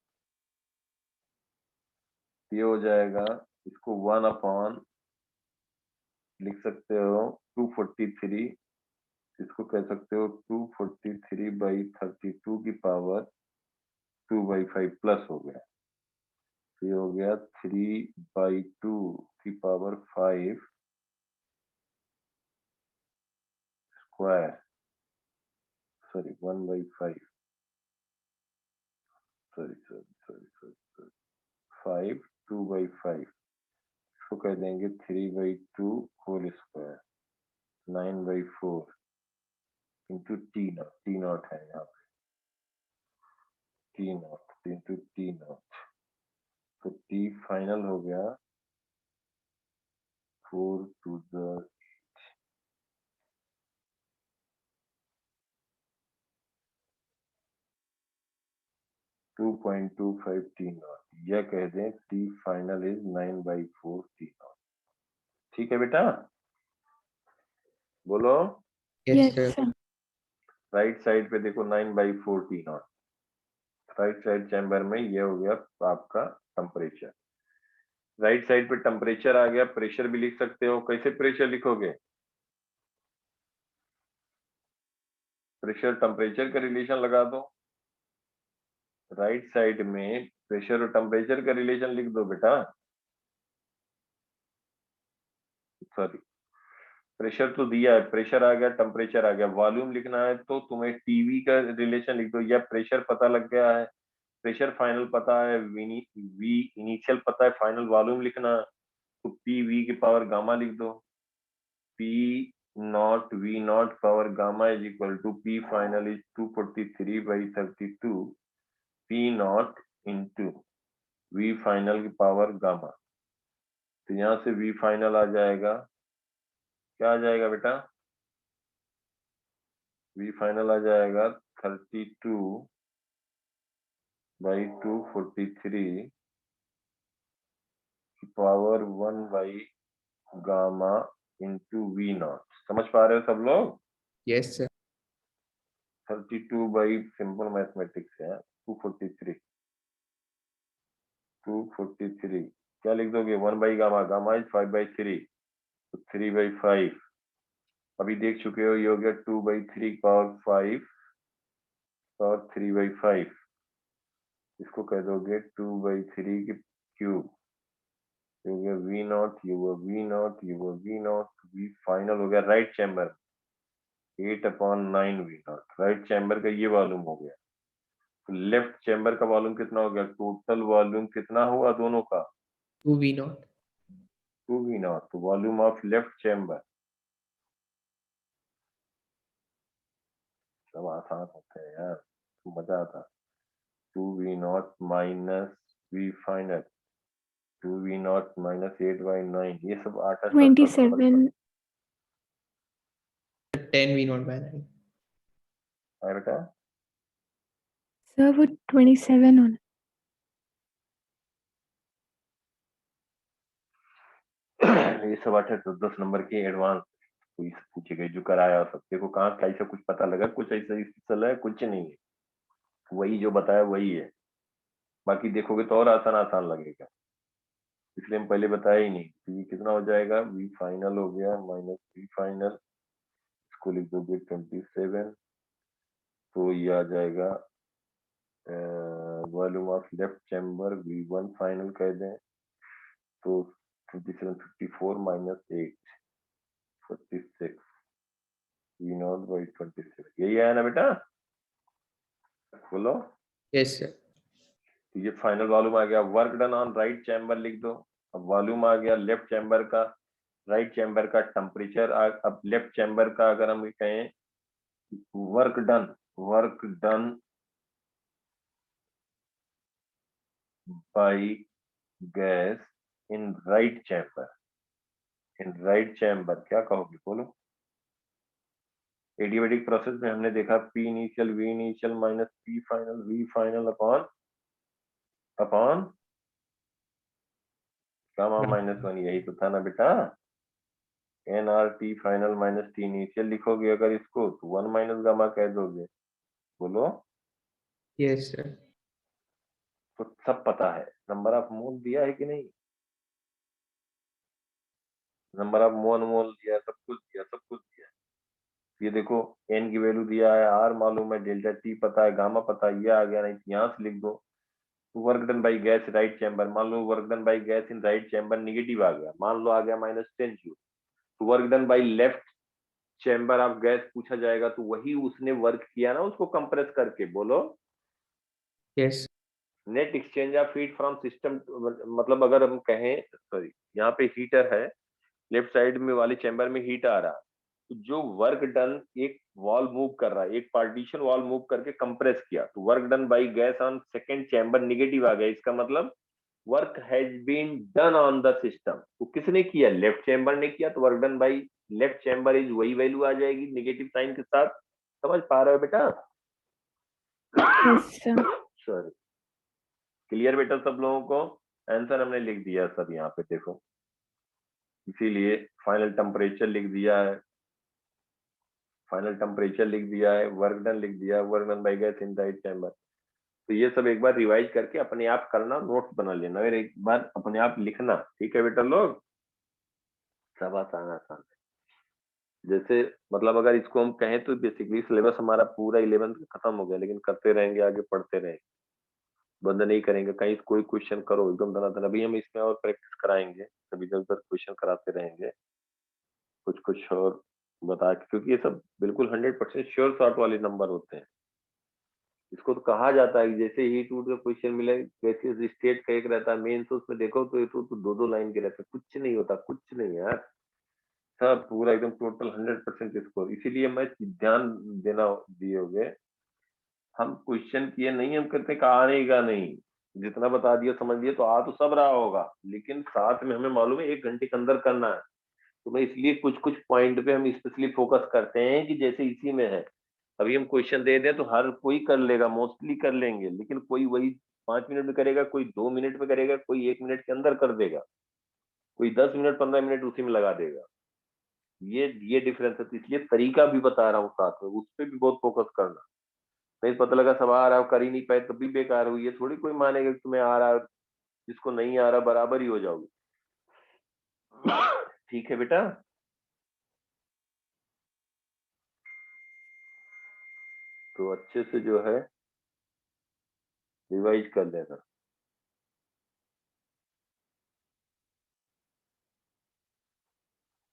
ये हो जाएगा, इसको 1 अपॉन लिख सकते हो 243, इसको कह सकते हो 243 बाई 32 की पावर 2/5 प्लस हो गया, तो ये हो गया 3/2 की पावर 5 स्क्वायर, सॉरी 1/5, सॉरी 5 2/5, इसको कह देंगे 3/2 whole square 9/4 into T naught है यहाँ पे, T naught into T naught, तो टी फाइनल हो गया 4 to the 2.25 टी नॉट, या कह दें T final is 9/4 T not. ठीक है बेटा, बोलो। Yes, Yes, sir. sir. Right side पे देखो 9/4 T not, right side chamber में ये हो गया आपका टेम्परेचर। राइट साइड पे टेम्परेचर आ गया, प्रेशर भी लिख सकते हो। कैसे प्रेशर लिखोगे? प्रेशर टेम्परेचर का रिलेशन लगा दो, राइट साइड में प्रेशर और टेम्परेचर का रिलेशन लिख दो बेटा। सॉरी, प्रेशर तो दिया है, प्रेशर आ गया, टेम्परेचर आ गया, वॉल्यूम लिखना है तो तुम्हें टीवी का रिलेशन लिख दो, या प्रेशर पता लग गया है, प्रेशर फाइनल पता है, वी इनिशियल पता है, फाइनल वॉल्यूम लिखना है तो पी वी की पावर गामा लिख दो। P naught V naught power gamma is equal to P final is 243/32 P naught into V final की पावर गामा। तो यहाँ से वी फाइनल आ जाएगा, क्या आ जाएगा बेटा? वी फाइनल आ जाएगा 32/243 की पावर 1/गामा इंटू वी नॉट। समझ पा रहे हो सब लोग? Yes, sir. 32 by simple mathematics है 243 क्या लिख दोगे? 1/गामा, गामा इज 5/3 तो 3/5। अभी देख चुके हो, ये हो गया 2/3 पावर 5 और 3/5, इसको कह दोगे 2/3 की क्यूब, ये हो गया वी नॉट, ये हुआ वी नॉट, ये हुआ वी नॉट, वी फाइनल हो गया right chamber 8/9 V naught. Right chamber का ये वॉल्यूम हो गया। तो लेफ्ट चैम्बर का वॉल्यूम कितना हो गया? टोटल वॉल्यूम कितना हुआ दोनों का? 2V0. 2 V naught. तो वॉल्यूम ऑफ लेफ्ट चैम्बर, सब आसान होते हैं यार, तो मजा आता। 2V0 minus we final, 2V0 minus 8/9, ये सब 27. 10V0 by 9. है बेटा। Sir, वो 27 होना. ये सब 8 तो 10 नंबर के एडवांस कोई पूछे गए जो कराया सब। देखो कहाँ कैसा कुछ पता लगा, कुछ ऐसा चला है, कुछ नहीं है, वही जो बताया वही है। बाकी देखोगे तो और आसान आसान लगेगा, इसलिए हम पहले बताया ही नहीं। तो ये कितना हो जाएगा? वी फाइनल हो गया माइनस वी फाइनल, इसको लिख दोगे 27, तो ये आ जाएगा volume of left chamber V1 final कह दें तो 27 54 माइनस 8 46 V0/26, यही आया ना बेटा? बोलो। Yes, sir. तो ये फाइनल वॉल्यूम आ गया। Work done on right chamber लिख दो। अब वॉल्यूम आ गया लेफ्ट चैम्बर का, राइट चैम्बर का टेम्परेचर। अब लेफ्ट चैम्बर का अगर हम कहें work done by gas in right chamber, क्या कहोगे? बोलो। एडियाबैटिक प्रोसेस में हमने देखा P initial V initial minus P final V final upon gamma -1, यही तो था ना बेटा। N R T final minus T initial लिखोगे अगर इसको तो 1 माइनस गामा कह दोगे। बोलो। Yes, sir. तो सब पता है। नंबर ऑफ मोल दिया है कि नहीं? नंबर ऑफ मोल दिया, सब कुछ दिया। ये देखो n की वैल्यू दिया है, r मालूम है, डेल्टा t पता है, गामा पता है, ये आ गया। नहीं तो यहाँ से लिख दो work done by gas right chamber. मान लो work done by gas in right chamber negative आ गया, मान लो आ गया -10 जूल। तो work done by left chamber of gas पूछा जाएगा, तो वही उसने वर्क किया ना, उसको कंप्रेस करके। बोलो yes net exchange of heat from system, मतलब अगर हम कहें, सॉरी यहाँ पे हीटर है, लेफ्ट साइड में वाले चैम्बर में हीट आ रहा, तो जो वर्क डन, एक वॉल मूव कर रहा है, एक पार्टीशन वॉल मूव करके कंप्रेस किया, तो work done by gas on second chamber negative आ गया। इसका मतलब work has been done on the system. तो किसने किया? लेफ्ट चैम्बर ने किया, तो work done by left chamber is वही वैल्यू आ जाएगी नेगेटिव साइन के साथ। समझ पा रहे हो बेटा? yes sir. सॉरी, क्लियर बेटा सब लोगों को? आंसर हमने लिख दिया सब यहाँ पे देखो, इसीलिए फाइनल टेम्परेचर लिख दिया है, फाइनल टेम्परेचर लिख दिया है, वर्क डन लिख दिया है, work done by gas in right chamber. तो ये सब एक बार रिवाइज करके अपने आप करना, नोट्स बना लेना, और एक बार अपने आप लिखना। ठीक है बेटा लोग? सब आसान आसान है। जैसे मतलब अगर इसको हम कहें तो बेसिकली सिलेबस हमारा पूरा 11th खत्म हो गया, लेकिन करते रहेंगे, आगे पढ़ते रहेंगे, बंद नहीं करेंगे। कहीं कोई क्वेश्चन करो एकदम धनाधन, अभी हम इसमें और प्रैक्टिस कराएंगे, सभी इधर उधर क्वेश्चन कराते रहेंगे, कुछ कुछ और बता के, क्योंकि ये सब बिल्कुल 100% श्योर शॉट वाले नंबर होते हैं। इसको तो कहा जाता है कि जैसे ही टूट का क्वेश्चन मिले, वैसे स्टेट का एक रहता है, मेन सोर्स में देखो तो ये तो दो दो लाइन के रहते हैं, कुछ नहीं होता, कुछ नहीं यार, सब पूरा एकदम टोटल 100% स्कोर। इसीलिए मैं ध्यान देना दिए होगे, हम क्वेश्चन किए नहीं, हम कहते कि आने का नहीं, जितना बता दिया समझ लिया तो आ तो सब रहा होगा, लेकिन साथ में हमें मालूम है 1 घंटे के अंदर करना है। तो मैं इसलिए कुछ कुछ पॉइंट पे हम स्पेशली फोकस करते हैं कि जैसे इसी में है, अभी हम क्वेश्चन दे दें तो हर कोई कर लेगा, मोस्टली कर लेंगे, लेकिन कोई वही 5 मिनट में करेगा, कोई 2 मिनट में करेगा, कोई 1 मिनट के अंदर कर देगा, कोई 10 मिनट 15 मिनट उसी में लगा देगा। ये डिफरेंस है, तो इसलिए तरीका भी बता रहा हूँ साथ में, उस पर भी बहुत फोकस करना। नहीं पता लगा सब आ रहा है, कर ही नहीं पाए, तब भी बेकार हुई। ये थोड़ी कोई मानेगा कि तुम्हें आ रहा है, जिसको नहीं आ रहा बराबर ही हो जाओगे। ठीक है बेटा? तो अच्छे से जो है रिवाइज कर लेना।